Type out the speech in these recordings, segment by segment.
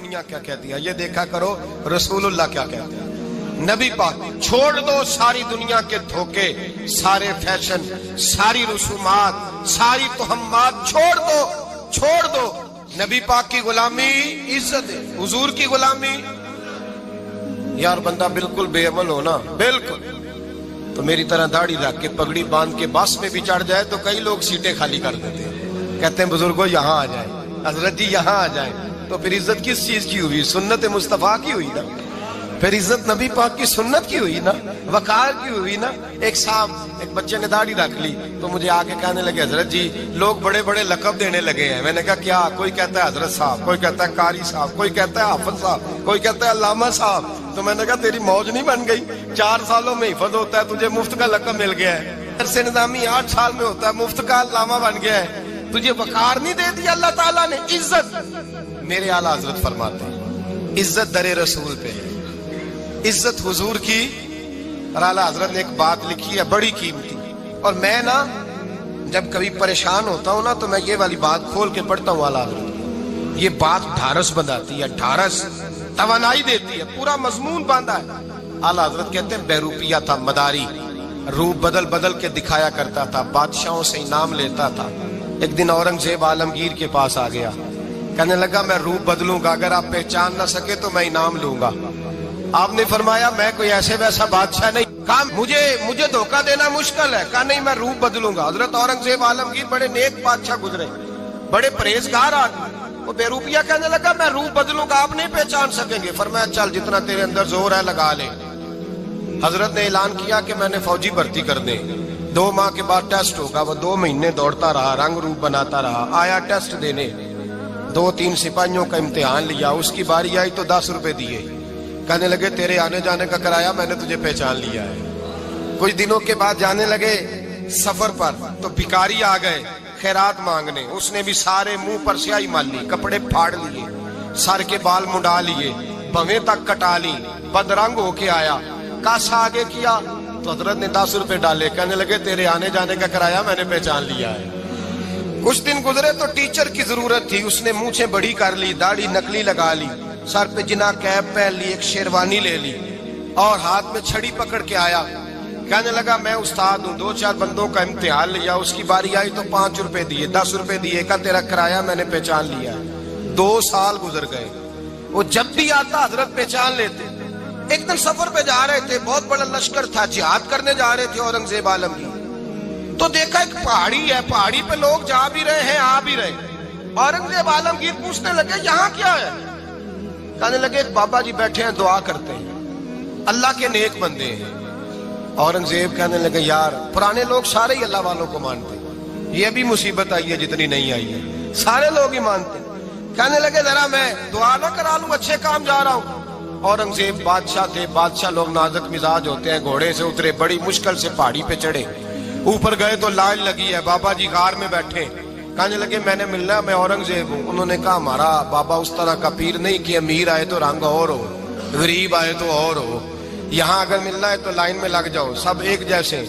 دنیا کیا کہتی ہے، یہ دیکھا کرو رسول اللہ کیا کہتے ہیں۔ نبی پاک چھوڑ دو ساری دنیا کے دھوکے، سارے فیشن، ساری رسومات، ساری تہمات چھوڑ دو۔ نبی پاک کی غلامی عزت ہے، حضور کی غلامی۔ یار بندہ بالکل بے عمل ہو نا، بالکل، تو میری طرح داڑھی رکھ کے پگڑی باندھ کے بس میں بھی چڑھ جائے تو کئی لوگ سیٹیں خالی کر دیتے ہیں، کہتے ہیں بزرگوں یہاں آ جائیں، حضرت جی یہاں آ جائیں۔ تو پھر عزت کس چیز کی ہوئی؟ سنت مصطفیٰ کی ہوئی نا، پھر عزت نبی پاک کی سنت کی ہوئی نا، وقار کی ہوئی نا۔ ایک صاحب، ایک بچے نے داڑھی رکھ لی تو مجھے آگے کہنے لگے حضرت جی لوگ بڑے بڑے لقب دینے لگے ہیں۔ میں نے کہا کیا؟ کوئی کہتا ہے حضرت صاحب، کوئی کہتا ہے قاری صاحب، کوئی کہتا ہے حافظ صاحب، کوئی کہتا ہے علامہ صاحب۔ تو میں نے کہا تیری موج نہیں بن گئی؟ 4 سالوں میں حفظ ہوتا ہے، تجھے مفت کا لقب مل گیا ہے۔ درس نظامی 8 سال میں ہوتا ہے، مفت کا علامہ بن گیا ہے، تجھے وقار نہیں دے دیا اللہ تعالیٰ نے، عزت۔ میرے اعلیٰ حضرت فرماتے ہیں عزت در رسول پہ ہے، عزت حضور کی۔ اور اعلیٰ حضرت نے ایک بات لکھی ہے بڑی قیمتی، اور میں نا جب کبھی پریشان ہوتا ہوں نا تو میں یہ والی بات کھول کے پڑھتا ہوں اعلیٰ حضرت کی۔ یہ بات ڈھارس بندھاتی ہے، ڈھارس، توانائی دیتی ہے، پورا مضمون باندھا ہے۔ اعلیٰ حضرت کہتے ہیں بہروپیہ تھا مداری، روپ بدل بدل کے دکھایا کرتا تھا، بادشاہوں سے انعام لیتا تھا۔ ایک دن اورنگزیب عالمگیر کے پاس آ گیا، کہنے لگا میں روپ بدلوں گا، اگر آپ پہچان نہ سکے تو میں انعام لوں گا۔ آپ نے فرمایا میں کوئی ایسے ویسا بادشاہ نہیں، کہا مجھے دھوکہ دینا مشکل ہے، کہا نہیں میں روپ بدلوں گا۔ حضرت اورنگزیب عالمگیر بڑے نیک بادشاہ گزرے، بڑے پرہیزگار آدمی، وہ بہروپیہ کہنے لگا میں روپ بدلوں گا، آپ نہیں پہچان سکیں گے۔ فرمایا چل جتنا تیرے اندر زور ہے لگا لے۔ حضرت نے اعلان کیا کہ میں نے فوجی بھرتی کر دیں، 2 ماہ کے بعد ٹیسٹ ہوگا۔ وہ 2 مہینے دوڑتا رہا، رنگ روپ بناتا رہا، آیا ٹیسٹ دینے، 2-3 سپاہیوں کا امتحان لیا، اس کی باری آئی تو 10 روپے دیے، کہنے لگے تیرے آنے جانے کا کرایہ میں نے تجھے پہچان لیا ہے۔ کچھ دنوں کے بعد جانے لگے سفر پر تو بھکاری آ گئے خیرات مانگنے، اس نے بھی سارے منہ پر سیاہی مال لی، کپڑے پھاڑ لیے، سر کے بال منڈا لیے، بھویں تک کٹا لی، بدرنگ ہو کے آیا۔ کاسا آگے کیا تو حضرت نے 10 روپے ڈالے، کہنے لگے تیرے آنے جانے کا کرایہ میں نے پہچان لیا ہے۔ کچھ دن گزرے تو ٹیچر کی ضرورت تھی، اس نے مونچھیں بڑی کر لی، داڑھی نکلی لگا لی، سر پہ جنا کیپ پہن لی، ایک شیروانی لے لی اور ہاتھ میں چھڑی پکڑ کے آیا، کہنے لگا میں استاد ہوں، 2-4 بندوں کا امتحان لیا، اس کی باری آئی تو 5 روپے دیے، 10 روپے دیے، کہا تیرا کرایہ میں نے پہچان لیا۔ 2 سال گزر گئے، وہ جب بھی آتا حضرت پہچان لیتے۔ ایک دن سفر پہ جا رہے تھے، بہت بڑا لشکر تھا، جہاد کرنے جا رہے تھے اورنگزیب عالمگیر، تو دیکھا ایک پہاڑی ہے، پہاڑی پہ لوگ جا بھی رہے ہیں آ بھی رہے۔ اورنگزیب عالمگیر پوچھنے لگے یہاں کیا ہے؟ کہنے لگے ایک بابا جی بیٹھے ہیں دعا کرتے ہیں، اللہ کے نیک بندے ہیں۔ اورنگزیب کہنے لگے یار پرانے لوگ سارے ہی اللہ والوں کو مانتے، یہ بھی مصیبت آئی ہے جتنی نہیں آئی ہے، سارے لوگ ہی مانتے۔ کہنے لگے ذرا میں دعا نہ کرا لوں، اچھے کام جا رہا ہوں۔ اورنگزیب بادشاہ تھے، بادشاہ لوگ نازک مزاج ہوتے ہیں، گھوڑے سے اترے، بڑی مشکل سے پہاڑی پہ چڑھے، اوپر گئے تو لائن لگی ہے، بابا جی غار میں بیٹھے، کہنے لگے میں نے ملنا ہے، میں اورنگزیب ہوں۔ انہوں نے کہا ہمارا بابا اس طرح کا پیر نہیں کہ امیر آئے تو رنگ اور ہو، غریب آئے تو اور ہو، یہاں اگر ملنا ہے تو لائن میں لگ جاؤ، سب ایک جیسے۔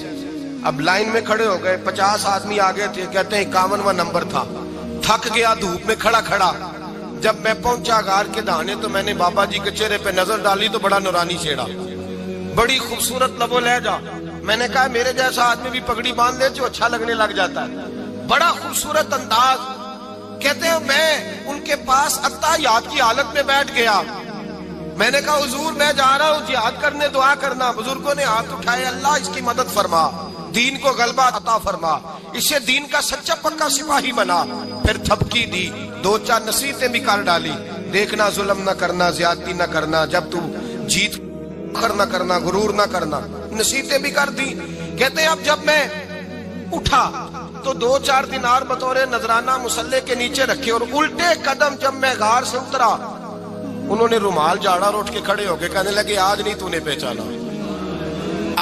اب لائن میں کھڑے ہو گئے، 50 آدمی آگے تھے، کہتے ہیں 51واں نمبر تھا، تھک گیا دھوپ میں کھڑا کھڑا۔ جب میں پہنچا غار کے دہانے تو میں نے بابا جی کے چہرے پہ نظر ڈالی تو بڑا نورانی چہرہ، بڑی خوبصورت لب و لہجہ۔ میں نے کہا میرے جیسا آدمی بھی پگڑی باندھ لے جو اچھا لگنے لگ جاتا ہے، بڑا خوبصورت انداز۔ کہتے ہیں میں ان کے پاس اتحیات کی حالت میں بیٹھ گیا، میں نے کہا حضور میں جا رہا ہوں جہاد کرنے، دعا کرنا۔ بزرگوں نے ہاتھ اٹھائے، اللہ اس کی مدد فرما، دین کو غلبہ عطا فرما، اسے دین کا سچا پکا سپاہی بنا۔ پھر تھپکی دی، 2-4 نصیحتیں بھی کر ڈالی، دیکھنا ظلم نہ کرنا، زیادتی نہ کرنا، جب تو جیت نہ کرنا، غرور نہ کرنا، نصیحتیں بھی کر دی۔ کہتے ہیں اب جب میں اٹھا تو 2-4 دینار بطور نذرانہ مصلے کے نیچے رکھے، اور الٹے قدم جب میں غار سے اترا انہوں نے رومال جھاڑا اور اٹھ کے کھڑے ہو گئے، کہنے لگے آج نہیں تو نے پہچانا،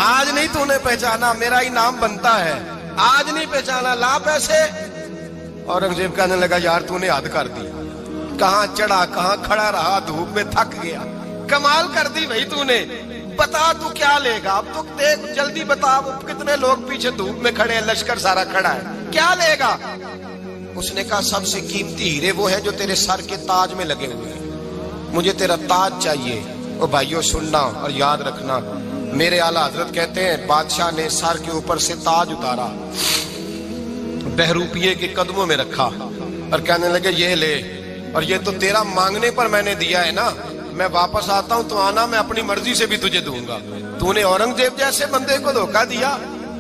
آج نہیں تو نے پہچانا، میرا انعام بنتا ہے، آج نہیں پہچانا، لا پیسے۔ اورنگزیب کہنے لگا یار تو نے حد کر دی، کہاں چڑھا کہاں کھڑا رہا، دھوپ میں تھک گیا، کمال کر دی بھائی تو نے، بتا تو کیا لے گا، اب تو دیکھ جلدی بتا، کتنے لوگ پیچھے دھوپ میں کھڑے ہیں، لشکر سارا کھڑا ہے، کیا لے گا؟ اس نے کہا سب سے قیمتی ہیرے وہ ہے جو تیرے سر کے تاج میں لگے ہوئے ہیں، مجھے تیرا تاج چاہیے۔ او بھائیو سننا اور یاد رکھنا، میرے اعلیٰ حضرت کہتے ہیں بادشاہ نے سر کے اوپر سے تاج اتارا، بہروپیے کے قدموں میں رکھا اور کہنے لگے یہ لے، اور یہ تو تیرا مانگنے پر میں نے دیا ہے نا، میں واپس آتا ہوں تو آنا میں اپنی مرضی سے بھی تجھے دوں گا۔ تو نے اورنگزیب جیسے بندے کو دھوکہ دیا،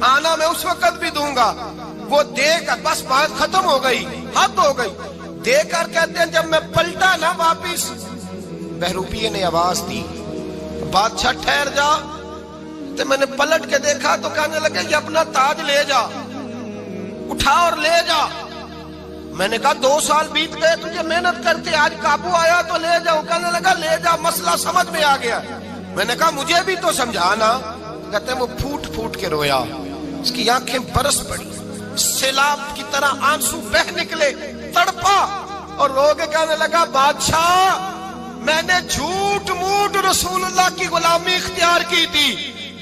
آنا میں اس وقت بھی دوں گا۔ وہ دے کر بس بات ختم ہو گئی، حد ہو گئی۔ دے کر کہتے ہیں جب میں پلٹا نا واپس، بہروپیے نے آواز دی بادشاہ ٹھہر جا، تو میں نے پلٹ کے دیکھا تو کہنے لگے یہ اپنا تاج لے جا، اٹھا اور لے جا۔ میں نے کہا 2 سال بیت گئے تجھے محنت کرتے، آج قابو آیا تو لے جاؤ۔ کہنے لگا لے جا، مسئلہ سمجھ میں آ گیا۔ میں نے کہا مجھے بھی تو سمجھانا۔ کہتے ہیں وہ پھوٹ پھوٹ کے رویا، اس کی آنکھیں برس پڑی، سیلاب کی طرح آنسو بہ نکلے، تڑپا اور رو کے کہنے لگا بادشاہ میں نے جھوٹ موٹ رسول اللہ کی غلامی اختیار کی تھی،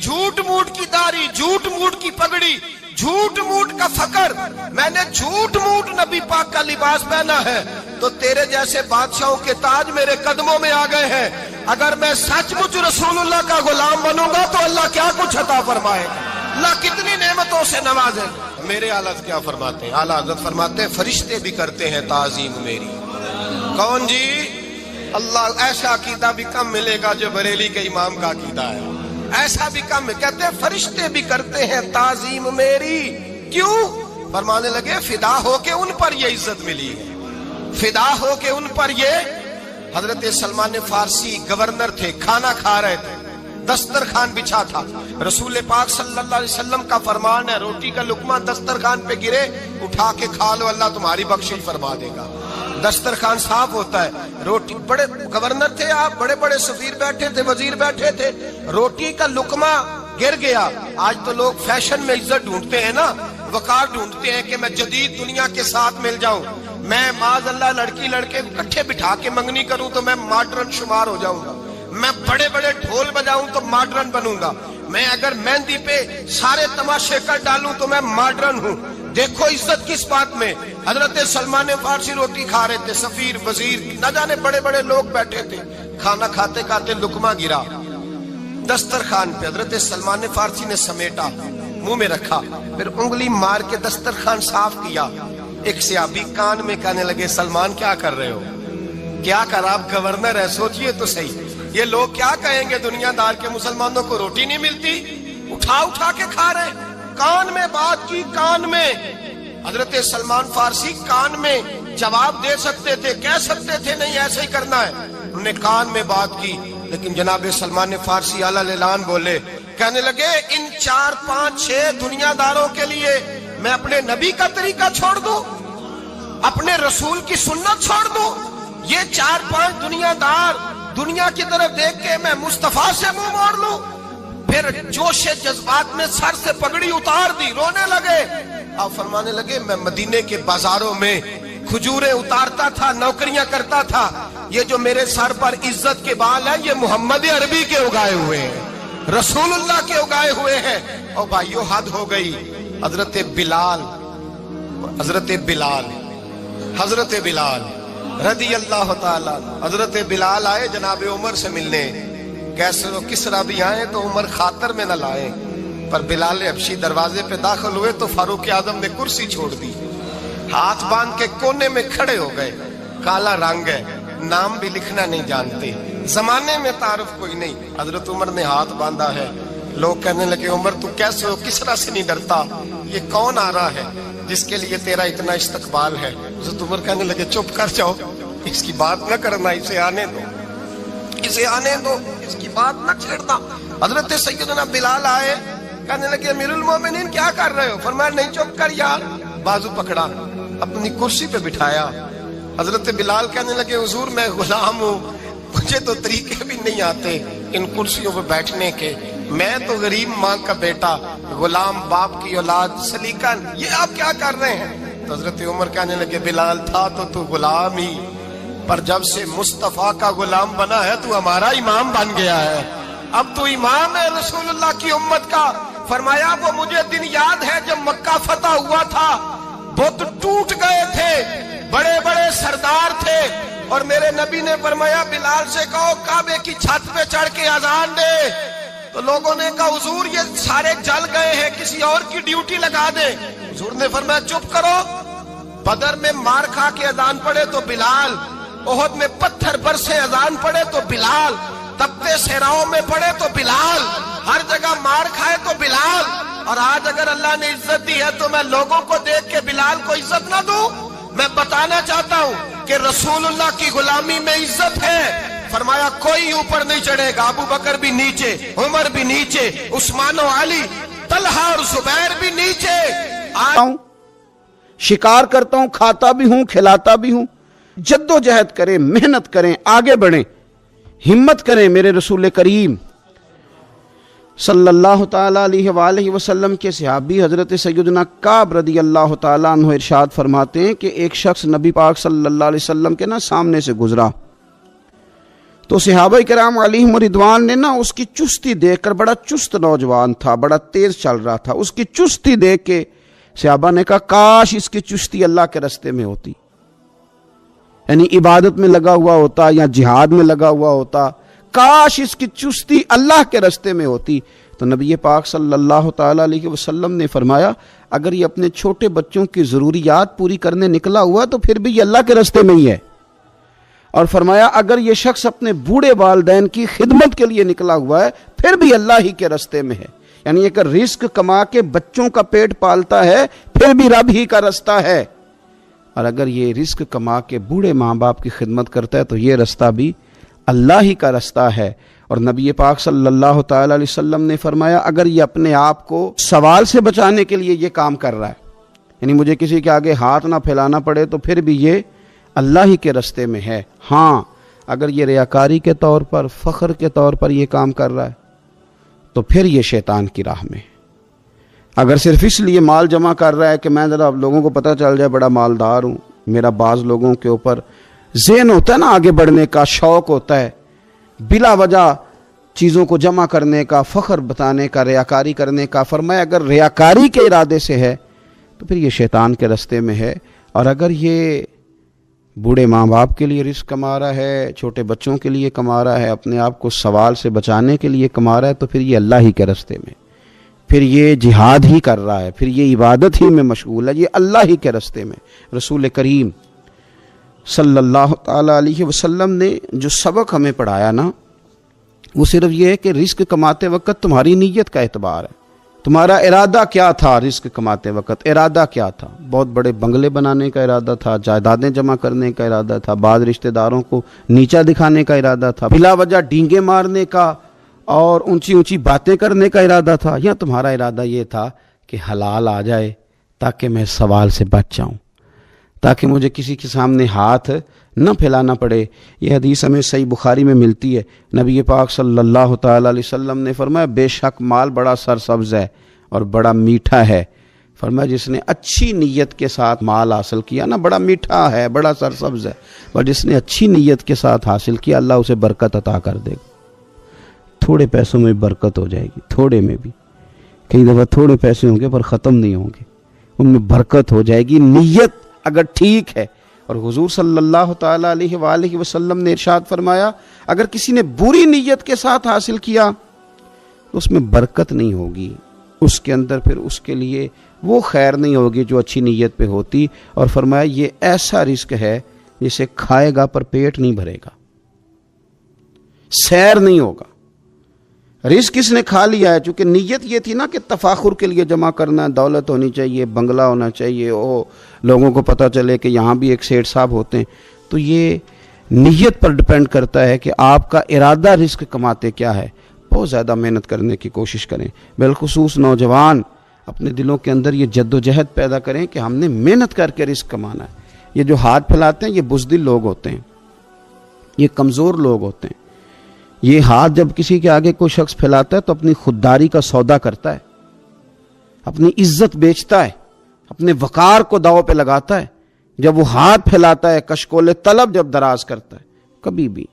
جھوٹ موٹ کی داڑھی، جھوٹ موٹ کی پگڑی، جھوٹ موٹ کا فقر، میں نے جھوٹ موٹ نبی پاک کا لباس پہنا ہے، تو تیرے جیسے بادشاہوں کے تاج میرے قدموں میں آ گئے ہیں۔ اگر میں سچ مچ رسول اللہ کا غلام بنوں گا تو اللہ کیا کچھ عطا فرمائے گا، اللہ کتنی نعمتوں سے نوازے۔ میرے اعلیٰ کیا فرماتے ہیں؟ اعلیٰ حضرت فرماتے ہیں فرشتے بھی کرتے ہیں تعظیم میری۔ کون جی؟ اللہ۔ ایسا عقیدہ بھی کم ملے گا جو بریلی کے امام کا عقیدہ ہے، ایسا بھی کم۔ کہتے ہیں فرشتے بھی کرتے ہیں تعظیم میری۔ کیوں؟ فرمانے لگے فدا ہو کے ان پر یہ عزت ملی ہے، فدا ہو کے ان پر یہ۔ حضرت سلمان فارسی گورنر تھے، کھانا کھا رہے تھے، دسترخوان بچھا تھا، رسول پاک صلی اللہ علیہ وسلم کا فرمان ہے روٹی کا لقمہ دسترخوان پہ گرے اٹھا کے کھا لو، اللہ تمہاری بخشش فرما دے گا۔ دسترخوان صاف ہوتا ہے، روٹی، بڑے گورنر تھے آپ، بڑے بڑے سفیر بیٹھے تھے، وزیر بیٹھے تھے، روٹی کا لقمہ گر گیا۔ آج تو لوگ فیشن میں عزت ڈھونڈتے ہیں نا، وقار ڈھونڈتے ہیں کہ میں جدید دنیا کے ساتھ مل جاؤں، میں معاذ اللہ لڑکی لڑکے اکٹھے بٹھا کے منگنی کروں تو میں ماڈرن شمار ہو جاؤں گا، میں بڑے بڑے ڈھول بجاؤں تو ماڈرن بنوں گا، میں اگر مہندی پہ سارے تماشے کر ڈالوں تو میں ماڈرن ہوں۔ دیکھو عزت کس بات میں۔ حضرت سلمان فارسی روٹی کھا رہے تھے، سفیر وزیر نہ جانے بڑے بڑے لوگ بیٹھے تھے، کھانا کھاتے کھاتے لقمہ گرا دسترخوان پہ، حضرت سلمان فارسی نے سمیٹا، منہ میں رکھا، پھر انگلی مار کے دسترخوان صاف کیا۔ ایک صحابی کان میں کہنے لگے سلمان کیا کر رہے ہو، کیا کر، آپ گورنر ہے، سوچئے تو صحیح، یہ لوگ کیا کہیں گے دنیا دار کے مسلمانوں کو روٹی نہیں ملتی، اٹھا اٹھا کے کھا رہے۔ کان میں بات کی، کان میں۔ حضرت سلمان فارسی کان میں جواب دے سکتے تھے، کہہ سکتے تھے نہیں ایسے ہی کرنا ہے، انہوں نے کان میں بات کی، لیکن جناب سلمان فارسی اعلیٰ اعلان بولے، کہنے لگے ان 4 5 6 دنیا داروں کے لیے میں اپنے نبی کا طریقہ چھوڑ دوں، اپنے رسول کی سنت چھوڑ دوں؟ یہ 4 5 دنیا دار دنیا کی طرف دیکھ کے میں مصطفیٰ سے منہ موڑ لوں؟ پھر جوش جذبات میں سر سے پگڑی اتار دی، رونے لگے۔ آپ فرمانے لگے میں مدینے کے بازاروں میں کھجوریں اتارتا تھا، نوکریاں کرتا تھا، یہ جو میرے سر پر عزت کے بال ہیں یہ محمد عربی کے اگائے ہوئے ہیں، رسول اللہ کے اگائے ہوئے ہیں۔ اور بھائیو حد ہو گئی۔ حضرت بلال رضی اللہ تعالیٰ، حضرت بلال آئے جناب عمر سے ملنے، کیسر و کسرا بھی آئے تو عمر خاطر میں نہ لائے، پر بلال حبشی دروازے پہ داخل ہوئے تو فاروق اعظم نے کرسی چھوڑ دی، ہاتھ باندھ کے کونے میں کھڑے ہو گئے۔ کالا رنگ ہے، نام بھی لکھنا نہیں جانتے، زمانے میں تعارف کوئی نہیں، حضرت عمر نے ہاتھ باندھا ہے۔ لوگ کہنے لگے عمر تو کیسے ہو، کسرا سے نہیں ڈرتا، یہ کون آ رہا ہے جس کے لیے تیرا اتنا استقبال ہے؟ حضرت عمر کہنے لگے چپ کر جاؤ، اس کی بات نہ کرنا، اسے آنے دو، اسے آنے دو، اس کی بات نہ چھیڑنا۔ حضرت سیدنا بلال آئے، کہنے لگے امیر المومنین کیا کر رہے ہو؟ فرمایا نہیں چپ کر یار، بازو پکڑا، اپنی کرسی پہ بٹھایا۔ حضرت بلال کہنے لگے حضور میں غلام ہوں، مجھے تو طریقے بھی نہیں آتے ان کرسیوں پہ بیٹھنے کے، میں تو غریب ماں کا بیٹا، غلام باپ کی اولاد، سلیقہ، یہ آپ کیا کر رہے ہیں؟ تو حضرت عمر کہنے لگے بلال تھا تو غلام ہی، پر جب سے مصطفیٰ کا غلام بنا ہے تو ہمارا امام بن گیا ہے، اب تو امام ہے رسول اللہ کی امت کا۔ فرمایا وہ مجھے دن یاد ہے جب مکہ فتح ہوا تھا، بت ٹوٹ گئے تھے، بڑے بڑے سردار تھے، اور میرے نبی نے فرمایا بلال سے کہو کعبے کی چھت پہ چڑھ کے اذان دے. تو لوگوں نے کہا حضور یہ سارے جل گئے ہیں, کسی اور کی ڈیوٹی لگا دیں. حضور نے فرمایا چپ کرو. بدر میں مار کھا کے اذان پڑے تو بلال, احد میں پتھر برسے اذان پڑے تو بلال, تپتے صحراؤں میں پڑے تو بلال, ہر جگہ مار کھائے تو بلال. اور آج اگر اللہ نے عزت دی ہے تو میں لوگوں کو دیکھ کے بلال کو عزت نہ دوں؟ میں بتانا چاہتا ہوں کہ رسول اللہ کی غلامی میں عزت ہے. فرمایا کوئی اوپر نہیں چڑھے گا, ابو بکر بھی نیچے, عمر بھی نیچے, عثمان و علی, طلحہ اور زبیر بھی نیچے. شکار کرتا ہوں, کھاتا بھی ہوں, کھلاتا بھی ہوں. جد و جہد کریں, محنت کریں, آگے بڑھیں, ہمت کریں. میرے رسول کریم صلی اللہ تعالیٰ علیہ وآلہ وسلم کے صحابی حضرت سیدنا کعب رضی اللہ تعالیٰ عنہ ارشاد فرماتے ہیں کہ ایک شخص نبی پاک صلی اللہ علیہ وسلم کے سامنے سے گزرا تو صحابہ کرام علیہم رضوان نے اس کی چستی دیکھ کر, بڑا چست نوجوان تھا, بڑا تیز چل رہا تھا, اس کی چستی دیکھ کے صحابہ نے کہا کاش اس کی چستی اللہ کے راستے میں ہوتی, یعنی عبادت میں لگا ہوا ہوتا یا جہاد میں لگا ہوا ہوتا, کاش اس کی چستی اللہ کے راستے میں ہوتی. تو نبی پاک صلی اللہ تعالیٰ علیہ وسلم نے فرمایا اگر یہ اپنے چھوٹے بچوں کی ضروریات پوری کرنے نکلا ہوا تو پھر بھی یہ اللہ کے راستے میں ہی ہے. اور فرمایا اگر یہ شخص اپنے بوڑھے والدین کی خدمت کے لیے نکلا ہوا ہے پھر بھی اللہ ہی کے راستے میں ہے. یعنی اگر رزق کما کے بچوں کا پیٹ پالتا ہے پھر بھی رب ہی کا راستہ ہے, اور اگر یہ رزق کما کے بوڑھے ماں باپ کی خدمت کرتا ہے تو یہ راستہ بھی اللہ ہی کا راستہ ہے. اور نبی پاک صلی اللہ تعالیٰ علیہ وسلم نے فرمایا اگر یہ اپنے آپ کو سوال سے بچانے کے لیے یہ کام کر رہا ہے, یعنی مجھے کسی کے آگے ہاتھ نہ پھیلانا پڑے, تو پھر بھی یہ اللہ ہی کے راستے میں ہے. ہاں اگر یہ ریاکاری کے طور پر, فخر کے طور پر یہ کام کر رہا ہے تو پھر یہ شیطان کی راہ میں. اگر صرف اس لیے مال جمع کر رہا ہے کہ میں ذرا لوگوں کو پتہ چل جائے بڑا مالدار ہوں, میرا بعض لوگوں کے اوپر ذہن ہوتا ہے آگے بڑھنے کا, شوق ہوتا ہے بلا وجہ چیزوں کو جمع کرنے کا, فخر بتانے کا, ریاکاری کرنے کا. فرمایا اگر ریاکاری کے ارادے سے ہے تو پھر یہ شیطان کے راستے میں ہے. اور اگر یہ بوڑھے ماں باپ کے لیے رزق کما رہا ہے, چھوٹے بچوں کے لیے کما رہا ہے, اپنے آپ کو سوال سے بچانے کے لیے کما رہا ہے, تو پھر یہ اللہ ہی کے راستے میں, پھر یہ جہاد ہی کر رہا ہے, پھر یہ عبادت ہی میں مشغول ہے, یہ اللہ ہی کے راستے میں. رسول کریم صلی اللہ تعالیٰ علیہ وسلم نے جو سبق ہمیں پڑھایا وہ صرف یہ ہے کہ رزق کماتے وقت تمہاری نیت کا اعتبار ہے. تمہارا ارادہ کیا تھا رزق کماتے وقت؟ ارادہ کیا تھا؟ بہت بڑے بنگلے بنانے کا ارادہ تھا, جائیدادیں جمع کرنے کا ارادہ تھا, بعض رشتہ داروں کو نیچا دکھانے کا ارادہ تھا, بلا وجہ ڈینگے مارنے کا اور اونچی اونچی باتیں کرنے کا ارادہ تھا, یا تمہارا ارادہ یہ تھا کہ حلال آ جائے تاکہ میں سوال سے بچ جاؤں, تاکہ مجھے کسی کے سامنے ہاتھ نہ پھیلانا پڑے؟ یہ حدیث ہمیں صحیح بخاری میں ملتی ہے. نبی پاک صلی اللہ تعالیٰ علیہ وسلم نے فرمایا بے شک مال بڑا سرسبز ہے اور بڑا میٹھا ہے. فرمایا جس نے اچھی نیت کے ساتھ مال حاصل کیا بڑا میٹھا ہے, بڑا سرسبز ہے, اور جس نے اچھی نیت کے ساتھ حاصل کیا اللہ اسے برکت عطا کر دے گا. تھوڑے پیسوں میں برکت ہو جائے گی, تھوڑے میں بھی. کئی دفعہ تھوڑے پیسے ہوں گے پر ختم نہیں ہوں گے, ان میں برکت ہو جائے گی نیت اگر ٹھیک ہے. اور حضور صلی اللہ تعالیٰ علیہ وآلہ وسلم نے ارشاد فرمایا اگر کسی نے بری نیت کے ساتھ حاصل کیا تو اس میں برکت نہیں ہوگی, اس کے اندر پھر اس کے لیے وہ خیر نہیں ہوگی جو اچھی نیت پہ ہوتی. اور فرمایا یہ ایسا رزق ہے جسے کھائے گا پر پیٹ نہیں بھرے گا, سیر نہیں ہوگا. رزق کس نے کھا لیا ہے, چونکہ نیت یہ تھی کہ تفاخر کے لیے جمع کرنا, دولت ہونی چاہیے, بنگلہ ہونا چاہیے, لوگوں کو پتہ چلے کہ یہاں بھی ایک سیٹھ صاحب ہوتے ہیں. تو یہ نیت پر ڈپینڈ کرتا ہے کہ آپ کا ارادہ رزق کماتے کیا ہے. بہت زیادہ محنت کرنے کی کوشش کریں, بالخصوص نوجوان اپنے دلوں کے اندر یہ جد و جہد پیدا کریں کہ ہم نے محنت کر کے رزق کمانا ہے. یہ جو ہاتھ پھیلاتے ہیں یہ بزدل لوگ ہوتے ہیں, یہ کمزور لوگ ہوتے ہیں. یہ ہاتھ جب کسی کے آگے کوئی شخص پھیلاتا ہے تو اپنی خودداری کا سودا کرتا ہے, اپنی عزت بیچتا ہے, اپنے وقار کو داؤ پہ لگاتا ہے. جب وہ ہاتھ پھیلاتا ہے کشکول طلب جب دراز کرتا ہے, کبھی بھی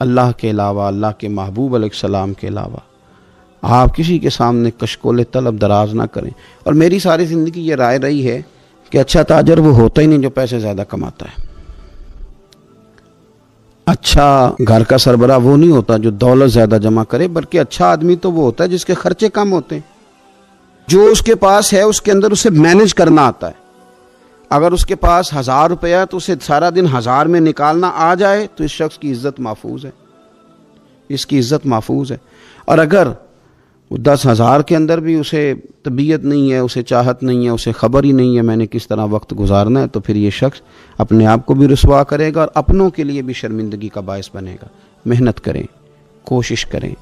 اللہ کے علاوہ, اللہ کے محبوب علیہ السلام کے علاوہ آپ کسی کے سامنے کشکول طلب دراز نہ کریں. اور میری ساری زندگی یہ رائے رہی ہے کہ اچھا تاجر وہ ہوتا ہی نہیں جو پیسے زیادہ کماتا ہے. اچھا گھر کا سربراہ وہ نہیں ہوتا جو دولت زیادہ جمع کرے، بلکہ اچھا آدمی تو وہ ہوتا ہے جس کے خرچے کم ہوتے ہیں، جو اس کے پاس ہے اس کے اندر اسے مینج کرنا آتا ہے۔ اگر اس کے پاس 1000 روپیہ ہے تو اسے سارا دن 1000 میں نکالنا آ جائے تو اس شخص کی عزت محفوظ ہے، اس کی عزت محفوظ ہے۔ اور اگر 10,000 کے اندر بھی اسے طبیعت نہیں ہے، اسے چاہت نہیں ہے، اسے خبر ہی نہیں ہے میں نے کس طرح وقت گزارنا ہے، تو پھر یہ شخص اپنے آپ کو بھی رسوا کرے گا اور اپنوں کے لیے بھی شرمندگی کا باعث بنے گا۔ محنت کریں، کوشش کریں،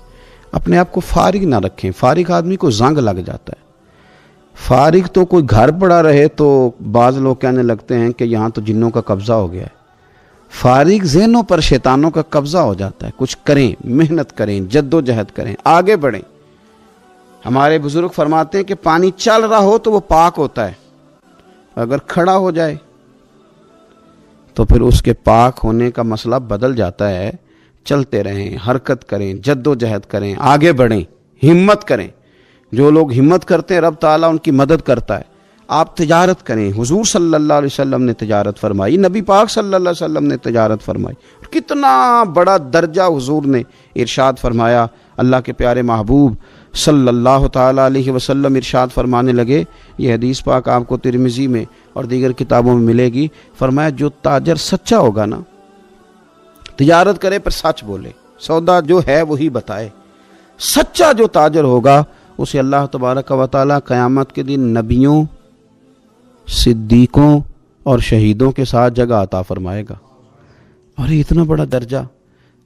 اپنے آپ کو فارغ نہ رکھیں۔ فارغ آدمی کو زنگ لگ جاتا ہے۔ فارغ تو کوئی گھر پڑا رہے تو بعض لوگ کہنے لگتے ہیں کہ یہاں تو جنوں کا قبضہ ہو گیا ہے۔ فارغ ذہنوں پر شیطانوں کا قبضہ ہو جاتا ہے۔ کچھ کریں، محنت کریں، جد و جہد کریں، آگے بڑھیں۔ ہمارے بزرگ فرماتے ہیں کہ پانی چل رہا ہو تو وہ پاک ہوتا ہے، اگر کھڑا ہو جائے تو پھر اس کے پاک ہونے کا مسئلہ بدل جاتا ہے۔ چلتے رہیں، حرکت کریں، جد و جہد کریں، آگے بڑھیں، ہمت کریں۔ جو لوگ ہمت کرتے ہیں رب تعالیٰ ان کی مدد کرتا ہے۔ آپ تجارت کریں، حضور صلی اللہ علیہ وسلم نے تجارت فرمائی، نبی پاک صلی اللہ علیہ وسلم نے تجارت فرمائی، اور کتنا بڑا درجہ حضور نے ارشاد فرمایا۔ اللہ کے پیارے محبوب صلی اللہ تعالیٰ علیہ وسلم ارشاد فرمانے لگے، یہ حدیث پاک آپ کو ترمذی میں اور دیگر کتابوں میں ملے گی، فرمایا جو تاجر سچا ہوگا نا، تجارت کرے پر سچ بولے، سودا جو ہے وہی بتائے، سچا جو تاجر ہوگا اسے اللہ تبارک و تعالیٰ قیامت کے دن نبیوں، صدیقوں اور شہیدوں کے ساتھ جگہ عطا فرمائے گا۔ اور یہ اتنا بڑا درجہ،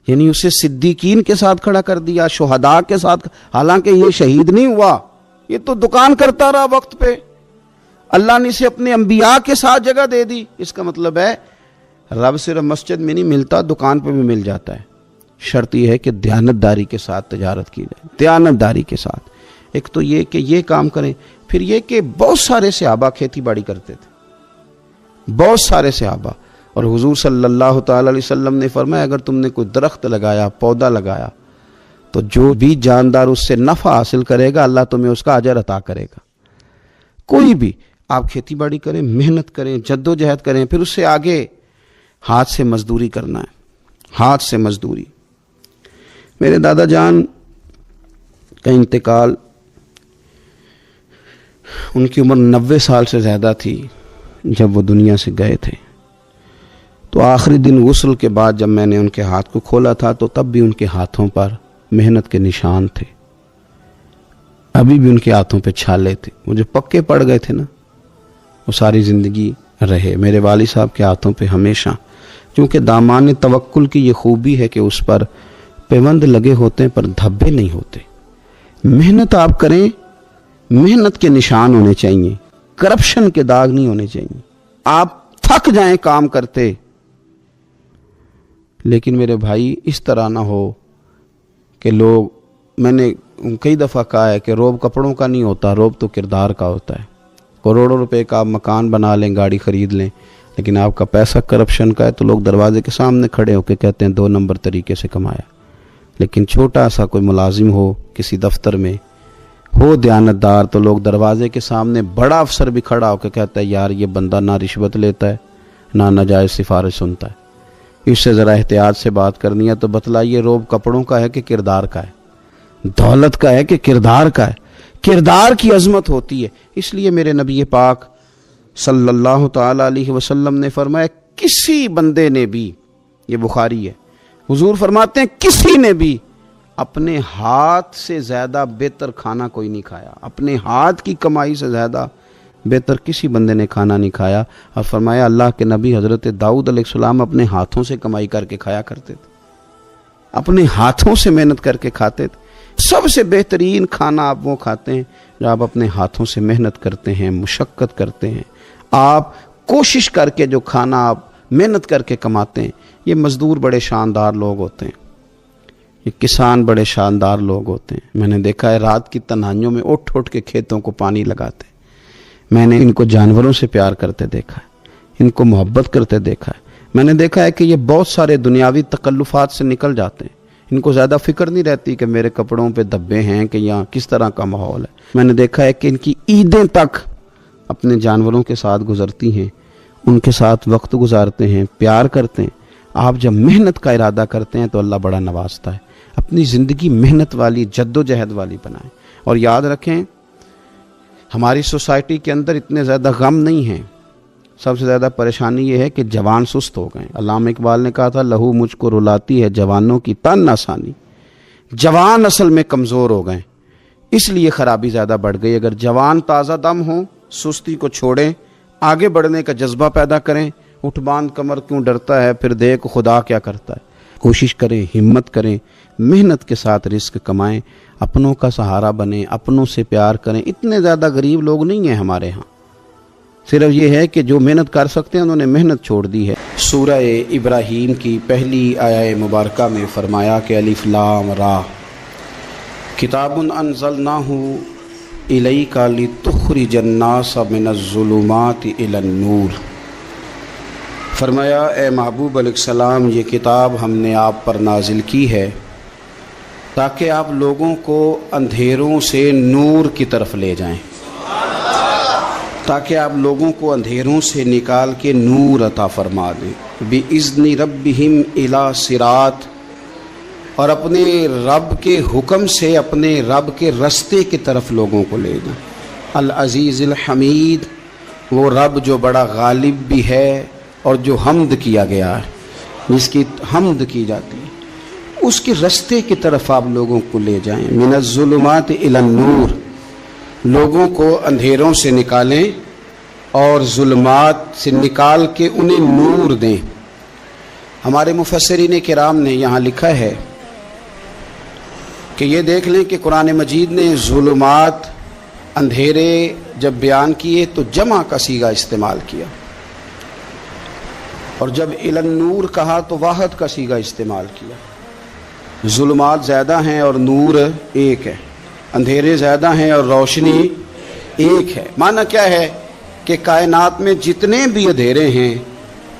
یعنی اسے صدیقین کے ساتھ کھڑا کر دیا، شہداء کے ساتھ، حالانکہ یہ شہید نہیں ہوا، یہ تو دکان کرتا رہا وقت پہ، اللہ نے اسے اپنے انبیاء کے ساتھ جگہ دے دی۔ اس کا مطلب ہے رب صرف مسجد میں نہیں ملتا، دکان پہ بھی مل جاتا ہے۔ شرط یہ ہے کہ دیانتداری کے ساتھ تجارت کی جائے، دیانتداری کے ساتھ۔ ایک تو یہ کہ یہ کام کریں، پھر یہ کہ بہت سارے صحابہ کھیتی باڑی کرتے تھے، بہت سارے صحابہ، اور حضور صلی اللہ تعالی علیہ وسلم نے فرمایا اگر تم نے کوئی درخت لگایا، پودا لگایا، تو جو بھی جاندار اس سے نفع حاصل کرے گا اللہ تمہیں اس کا اجر عطا کرے گا۔ کوئی بھی آپ کھیتی باڑی کریں، محنت کریں، جد و جہد کریں، پھر اس سے آگے ہاتھ سے مزدوری کرنا ہے، ہاتھ سے مزدوری۔ میرے دادا جان کا انتقال، ان کی عمر 90 سال سے زیادہ تھی جب وہ دنیا سے گئے تھے۔ تو آخری دن غسل کے بعد جب میں نے ان کے ہاتھ کو کھولا تھا تو تب بھی ان کے ہاتھوں پر محنت کے نشان تھے، ابھی بھی ان کے ہاتھوں پہ چھالے تھے، وہ جو پکے پڑ گئے تھے نا وہ ساری زندگی رہے میرے والد صاحب کے ہاتھوں پہ ہمیشہ۔ کیونکہ دامان توکل کی یہ خوبی ہے کہ اس پر پیوند لگے ہوتے ہیں پر دھبے نہیں ہوتے۔ محنت آپ کریں، محنت کے نشان ہونے چاہیے، کرپشن کے داغ نہیں ہونے چاہیے۔ آپ تھک جائیں کام کرتے، لیکن میرے بھائی اس طرح نہ ہو کہ لوگ، میں نے کئی دفعہ کہا ہے کہ روب کپڑوں کا نہیں ہوتا، روب تو کردار کا ہوتا ہے۔ کروڑوں روپے کا آپ مکان بنا لیں، گاڑی خرید لیں، لیکن آپ کا پیسہ کرپشن کا ہے تو لوگ دروازے کے سامنے کھڑے ہو کے کہتے ہیں 2 نمبر طریقے سے کمایا۔ لیکن چھوٹا سا کوئی ملازم ہو کسی دفتر میں، ہو دیانتدار، تو لوگ دروازے کے سامنے بڑا افسر بھی کھڑا ہو کے کہتا ہے یار یہ بندہ نہ رشوت لیتا ہے نہ ناجائز سفارش سنتا ہے، اس سے ذرا احتیاط سے بات کرنی ہے۔ تو بتلائیے روب کپڑوں کا ہے کہ کردار کا ہے، دولت کا ہے کہ کردار کا ہے؟ کردار کی عظمت ہوتی ہے۔ اس لیے میرے نبی پاک صلی اللہ تعالی علیہ وسلم نے فرمایا کسی بندے نے بھی، یہ بخاری ہے، حضور فرماتے ہیں کسی نے بھی اپنے ہاتھ سے زیادہ بہتر کھانا کوئی نہیں کھایا، اپنے ہاتھ کی کمائی سے زیادہ بہتر کسی بندے نے کھانا نہیں کھایا۔ اور فرمایا اللہ کے نبی حضرت داؤد علیہ السلام اپنے ہاتھوں سے کمائی کر کے کھایا کرتے تھے، اپنے ہاتھوں سے محنت کر کے کھاتے تھے۔ سب سے بہترین کھانا آپ وہ کھاتے ہیں جو آپ اپنے ہاتھوں سے محنت کرتے ہیں، مشقت کرتے ہیں، آپ کوشش کر کے جو کھانا آپ محنت کر کے کماتے ہیں۔ یہ مزدور بڑے شاندار لوگ ہوتے ہیں، یہ کسان بڑے شاندار لوگ ہوتے ہیں۔ میں نے دیکھا ہے رات کی تنہائیوں میں اٹھ اٹھ کے کھیتوں کو پانی لگاتے ہیں۔ میں نے ان کو جانوروں سے پیار کرتے دیکھا ہے، ان کو محبت کرتے دیکھا ہے۔ میں نے دیکھا ہے کہ یہ بہت سارے دنیاوی تکلفات سے نکل جاتے ہیں، ان کو زیادہ فکر نہیں رہتی کہ میرے کپڑوں پہ دھبے ہیں کہ یہاں کس طرح کا ماحول ہے۔ میں نے دیکھا ہے کہ ان کی عیدیں تک اپنے جانوروں کے ساتھ گزرتی ہیں، ان کے ساتھ وقت گزارتے ہیں، پیار کرتے ہیں۔ آپ جب محنت کا ارادہ کرتے ہیں تو اللہ بڑا نوازتا ہے. اپنی زندگی محنت والی، جد و جہد والی بنائیں. اور یاد رکھیں ہماری سوسائٹی کے اندر اتنے زیادہ غم نہیں ہیں. سب سے زیادہ پریشانی یہ ہے کہ جوان سست ہو گئے. علامہ اقبال نے کہا تھا لہو مجھ کو رلاتی ہے جوانوں کی تن آسانی. جوان اصل میں کمزور ہو گئے، اس لیے خرابی زیادہ بڑھ گئی. اگر جوان تازہ دم ہوں، سستی کو چھوڑیں، آگے بڑھنے کا جذبہ پیدا کریں. اٹھ باندھ کمر کیوں ڈرتا ہے، پھر دیکھ خدا کیا کرتا ہے. کوشش کریں، ہمت کریں، محنت کے ساتھ رزق کمائیں، اپنوں کا سہارا بنیں، اپنوں سے پیار کریں. اتنے زیادہ غریب لوگ نہیں ہیں ہمارے ہاں. صرف یہ ہے کہ جو محنت کر سکتے ہیں انہوں نے محنت چھوڑ دی ہے. سورہ ابراہیم کی پہلی آیہ مبارکہ میں فرمایا کہ الف لام را کتاب انزلناہ الیک لتخرج الناس من الظلمات الی النور. فرمایا اے محبوب علیہ السلام، یہ کتاب ہم نے آپ پر نازل کی ہے تاکہ آپ لوگوں کو اندھیروں سے نور کی طرف لے جائیں، تاکہ آپ لوگوں کو اندھیروں سے نکال کے نور عطا فرما دیں. بِإِذْنِ رَبِّهِمْ إِلَى صِرَاط، اور اپنے رب کے حکم سے اپنے رب کے رستے کی طرف لوگوں کو لے جائیں. العزیز الحمید، وہ رب جو بڑا غالب بھی ہے اور جو حمد کیا گیا ہے، جس کی حمد کی جاتی ہے، اس کے رستے کی طرف آپ لوگوں کو لے جائیں. من الظلمات الی النور، لوگوں کو اندھیروں سے نکالیں اور ظلمات سے نکال کے انہیں نور دیں. ہمارے مفسرین کرام نے یہاں لکھا ہے کہ یہ دیکھ لیں کہ قرآن مجید نے ظلمات، اندھیرے جب بیان کیے تو جمع کا صیغہ استعمال کیا، اور جب الی النور کہا تو واحد کا صیغہ استعمال کیا. ظلمات زیادہ ہیں اور نور ایک ہے، اندھیرے زیادہ ہیں اور روشنی ایک ہے. معنی کیا ہے کہ کائنات میں جتنے بھی اندھیرے ہیں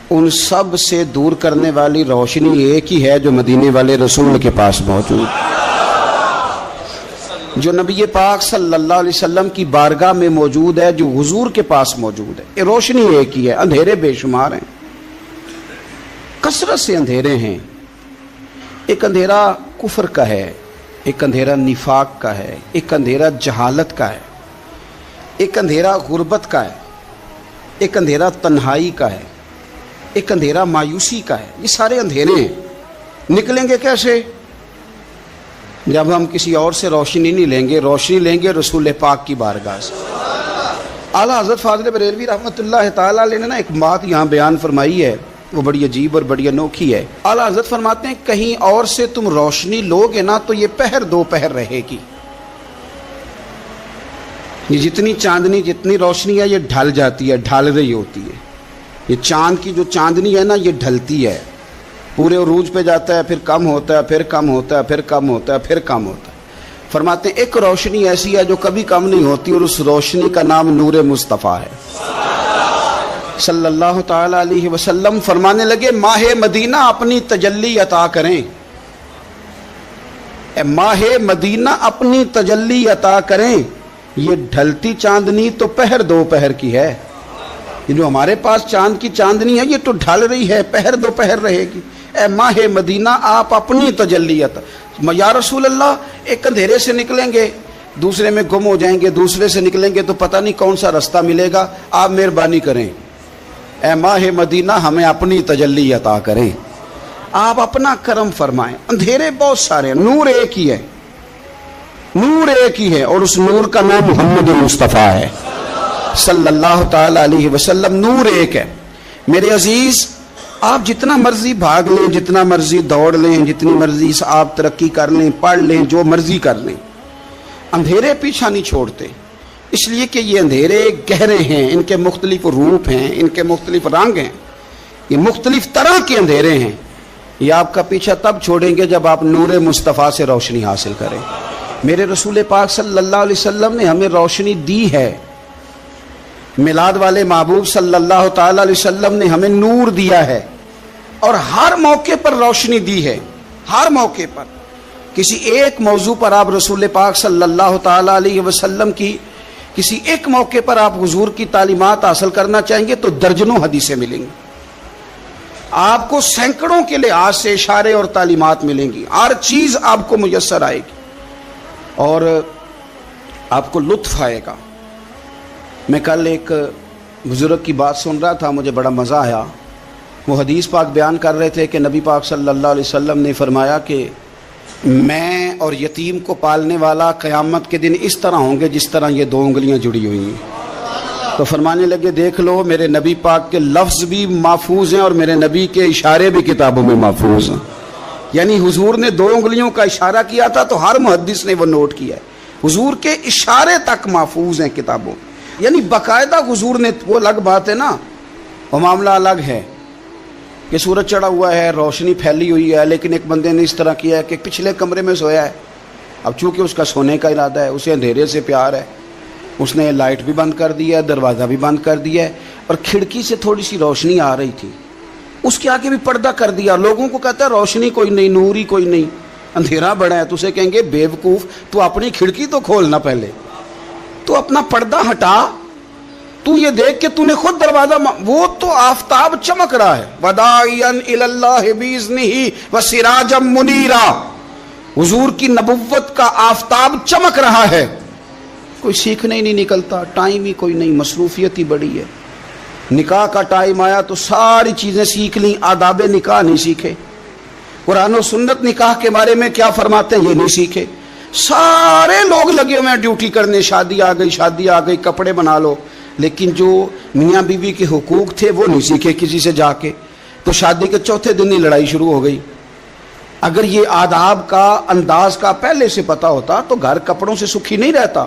ان سب سے دور کرنے والی روشنی ایک ہی ہے جو مدینے والے رسول کے پاس موجود ہے، جو نبی پاک صلی اللہ علیہ وسلم کی بارگاہ میں موجود ہے، جو حضور کے پاس موجود ہے. یہ روشنی ایک ہی ہے. اندھیرے بے شمار ہیں، کثرت سے اندھیرے ہیں. ایک اندھیرا کفر کا ہے، ایک اندھیرا نفاق کا ہے، ایک اندھیرا جہالت کا ہے، ایک اندھیرا غربت کا ہے، ایک اندھیرا تنہائی کا ہے، ایک اندھیرا مایوسی کا ہے. یہ سارے اندھیرے ہیں. نکلیں گے کیسے؟ جب ہم کسی اور سے روشنی نہیں لیں گے، روشنی لیں گے رسول پاک کی بارگاہ سے. اعلیٰ حضرت فاضل بریلوی رحمۃ اللہ تعالیٰ علیہ نے ایک بات یہاں بیان فرمائی ہے، وہ بڑی عجیب اور بڑی انوکھی ہے. اعلیٰ حضرت فرماتے ہیں کہیں اور سے تم روشنی لوگے نا تو یہ پہر دو پہر رہے گی. یہ جتنی چاندنی، جتنی روشنی ہے یہ ڈھل جاتی ہے، ڈھل رہی ہوتی ہے. یہ چاند کی جو چاندنی ہے نا یہ ڈھلتی ہے، پورے عروج پہ جاتا ہے، پھر کم ہوتا ہے، پھر کم ہوتا ہے، پھر کم ہوتا ہے، پھر کم ہوتا ہے. فرماتے ہیں ایک روشنی ایسی ہے جو کبھی کم نہیں ہوتی، اور اس روشنی کا نام نور مصطفیٰ ہے صلی اللہ تعالی علیہ وسلم. فرمانے لگے ماہ مدینہ اپنی تجلی عطا کریں، اے ماہ مدینہ اپنی تجلی عطا کریں. یہ ڈھلتی چاندنی تو پہر دو پہر کی ہے، یہ جو ہمارے پاس چاند کی چاندنی ہے یہ تو ڈھل رہی ہے، پہر دو پہر رہے گی. اے ماہ مدینہ آپ اپنی تجلی عطا. یا رسول اللہ ایک اندھیرے سے نکلیں گے دوسرے میں گم ہو جائیں گے، دوسرے سے نکلیں گے تو پتہ نہیں کون سا رستہ ملے گا، آپ مہربانی کریں، اے ماہ مدینہ ہمیں اپنی تجلی عطا کریں، آپ اپنا کرم فرمائیں. اندھیرے بہت سارے ہیں، نور ایک ہی ہے، نور ایک ہی ہے، اور اس نور کا نام محمد مصطفیٰ ہے صلی اللہ تعالی علیہ وسلم. نور ایک ہے. میرے عزیز آپ جتنا مرضی بھاگ لیں، جتنا مرضی دوڑ لیں، جتنی مرضی آپ ترقی کر لیں، پڑھ لیں، جو مرضی کر لیں، اندھیرے پیچھا نہیں چھوڑتے. اس لیے کہ یہ اندھیرے گہرے ہیں، ان کے مختلف روپ ہیں، ان کے مختلف رنگ ہیں، یہ مختلف طرح کے اندھیرے ہیں. یہ آپ کا پیچھا تب چھوڑیں گے جب آپ نور مصطفیٰ سے روشنی حاصل کریں. میرے رسول پاک صلی اللہ علیہ وسلم نے ہمیں روشنی دی ہے. میلاد والے محبوب صلی اللہ تعالی علیہ وسلم نے ہمیں نور دیا ہے، اور ہر موقع پر روشنی دی ہے. ہر موقع پر کسی ایک موضوع پر آپ رسول پاک صلی اللہ تعالی علیہ وسلم کی کسی ایک موقع پر آپ حضور کی تعلیمات حاصل کرنا چاہیں گے تو درجنوں حدیثیں ملیں گی. آپ کو سینکڑوں کے لحاظ سے اشارے اور تعلیمات ملیں گی، ہر چیز آپ کو میسر آئے گی اور آپ کو لطف آئے گا۔ میں کل ایک بزرگ کی بات سن رہا تھا، مجھے بڑا مزہ آیا۔ وہ حدیث پاک بیان کر رہے تھے کہ نبی پاک صلی اللہ علیہ وسلم نے فرمایا کہ میں اور یتیم کو پالنے والا قیامت کے دن اس طرح ہوں گے جس طرح یہ دو انگلیاں جڑی ہوئی ہیں۔ تو فرمانے لگے دیکھ لو میرے نبی پاک کے لفظ بھی محفوظ ہیں اور میرے نبی کے اشارے بھی کتابوں میں محفوظ ہیں۔ یعنی حضور نے دو انگلیوں کا اشارہ کیا تھا تو ہر محدث نے وہ نوٹ کیا ہے، حضور کے اشارے تک محفوظ ہیں کتابوں، یعنی باقاعدہ حضور نے، وہ الگ بات ہے نا، وہ معاملہ الگ ہے کہ سورج چڑھا ہوا ہے، روشنی پھیلی ہوئی ہے، لیکن ایک بندے نے اس طرح کیا ہے کہ پچھلے کمرے میں سویا ہے، اب چونکہ اس کا سونے کا ارادہ ہے، اسے اندھیرے سے پیار ہے، اس نے لائٹ بھی بند کر دی ہے، دروازہ بھی بند کر دیا ہے، اور کھڑکی سے تھوڑی سی روشنی آ رہی تھی، اس کے آگے بھی پردہ کر دیا، لوگوں کو کہتا ہے روشنی کوئی نہیں، نور ہی کوئی نہیں، اندھیرا بڑا ہے، تو اسے کہیں گے بے وقوف، تو اپنی کھڑکی تو کھولنا پہلے، تو اپنا پردہ ہٹا، تو یہ دیکھ کہ تو نے خود دروازہ، وہ تو آفتاب چمک رہا ہے، وداعیا الی اللہ باذنہ وسراجا منیرا، حضور کی نبوت کا آفتاب چمک رہا ہے، کوئی سیکھنے ہی نہیں نکلتا، ٹائم ہی کوئی نہیں، مصروفیت ہی بڑی ہے۔ نکاح کا ٹائم آیا تو ساری چیزیں سیکھ لیں، آداب نکاح نہیں سیکھے، قرآن و سنت نکاح کے بارے میں کیا فرماتے ہیں یہ نہیں سیکھے، سارے لوگ لگے ہوئے ہیں ڈیوٹی کرنے، شادی آ گئی، شادی آ گئی، کپڑے بنا لو، لیکن جو میاں بیوی کے حقوق تھے وہ نہیں سیکھے کسی سے جا کے، تو شادی کے چوتھے دن ہی لڑائی شروع ہو گئی۔ اگر یہ آداب کا، انداز کا پہلے سے پتا ہوتا تو گھر کپڑوں سے سکھی نہیں رہتا،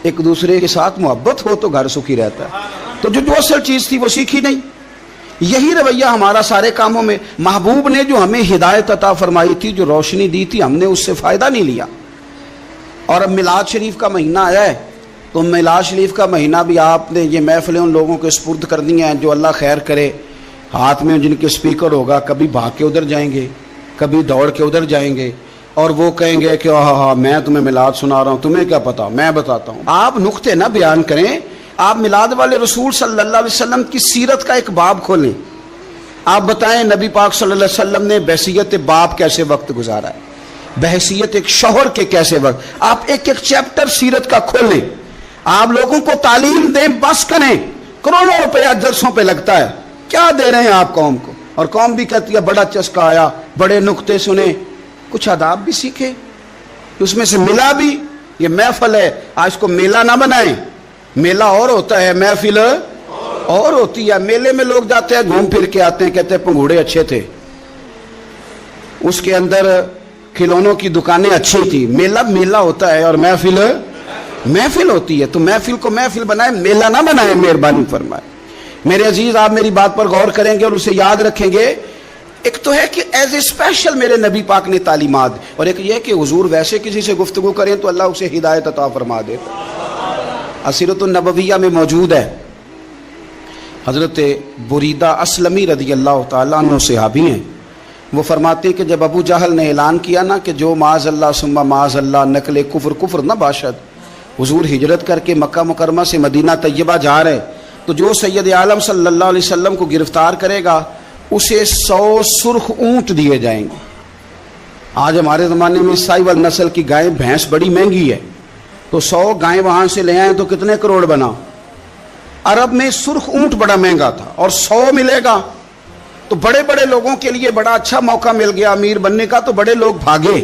ایک دوسرے کے ساتھ محبت ہو تو گھر سکھی رہتا ہے، تو جو اصل چیز تھی وہ سیکھی نہیں۔ یہی رویہ ہمارا سارے کاموں میں، محبوب نے جو ہمیں ہدایت عطا فرمائی تھی، جو روشنی دی تھی، ہم نے اس سے فائدہ نہیں لیا۔ اور اب میلاد شریف کا مہینہ آیا ہے تو میلاد شریف کا مہینہ بھی آپ نے یہ محفلیں ان لوگوں کے سپرد کرنی ہیں جو اللہ خیر کرے، ہاتھ میں جن کے سپیکر ہوگا، کبھی بھاگ کے ادھر جائیں گے، کبھی دوڑ کے ادھر جائیں گے، اور وہ کہیں گے کہ ہاں میں تمہیں میلاد سنا رہا ہوں، تمہیں کیا پتا، میں بتاتا ہوں۔ آپ نقطے نہ بیان کریں، آپ میلاد والے رسول صلی اللہ علیہ وسلم کی سیرت کا ایک باب کھولیں، آپ بتائیں نبی پاک صلی اللہ علیہ وسلم نے بحیثیت باپ کیسے وقت گزارا ہے، بحیثیت ایک شوہر کے کیسے وقت، آپ ایک ایک چیپٹر سیرت کا کھولیں، آپ لوگوں کو تعلیم دیں، بس کریں، کروڑوں روپیہ جلسوں پہ لگتا ہے، کیا دے رہے ہیں آپ قوم کو، اور قوم بھی کہتی ہے بڑا چسکا آیا، بڑے نقطے سنے، کچھ آداب بھی سیکھے، اس میں سے ملا بھی، یہ محفل ہے، آج کو میلہ نہ بنائیں، میلہ اور ہوتا ہے، محفل اور ہوتی ہے۔ میلے میں لوگ جاتے ہیں، گھوم پھر کے آتے ہیں، کہتے ہیں پنگوڑے اچھے تھے، اس کے اندر کھلونوں کی دکانیں اچھی تھی، میلہ میلہ ہوتا ہے اور محفل محفل ہوتی ہے، تو محفل کو محفل بنائیں، میلہ نہ بنائیں، مہربانی فرمائے۔ میرے عزیز، آپ میری بات پر غور کریں گے اور اسے یاد رکھیں گے، ایک تو ہے کہ ایز اے اسپیشل میرے نبی پاک نے تعلیمات، اور ایک یہ کہ حضور ویسے کسی سے گفتگو کریں تو اللہ اسے ہدایت عطا فرما دے۔ سیرت النبویہ میں موجود ہے، حضرت بریدہ اسلمی رضی اللہ تعالیٰ عنہ صحابی ہیں، وہ فرماتے ہیں کہ جب ابو جہل نے اعلان کیا نا کہ جو معاذ اللہ ثم معاذ اللہ نقل کفر نہ باشد، حضور ہجرت کر کے مکہ مکرمہ سے مدینہ طیبہ جا رہے، تو جو سید عالم صلی اللہ علیہ وسلم کو گرفتار کرے گا اسے 100 سرخ اونٹ دیے جائیں گے۔ آج ہمارے زمانے میں سائیول نسل کی گائے بھینس بڑی مہنگی ہے، تو 100 گائیں وہاں سے لے آئیں تو کتنے کروڑ بنا۔ عرب میں سرخ اونٹ بڑا مہنگا تھا، اور 100 ملے گا تو بڑے بڑے لوگوں کے لیے بڑا اچھا موقع مل گیا امیر بننے کا، تو بڑے لوگ بھاگے۔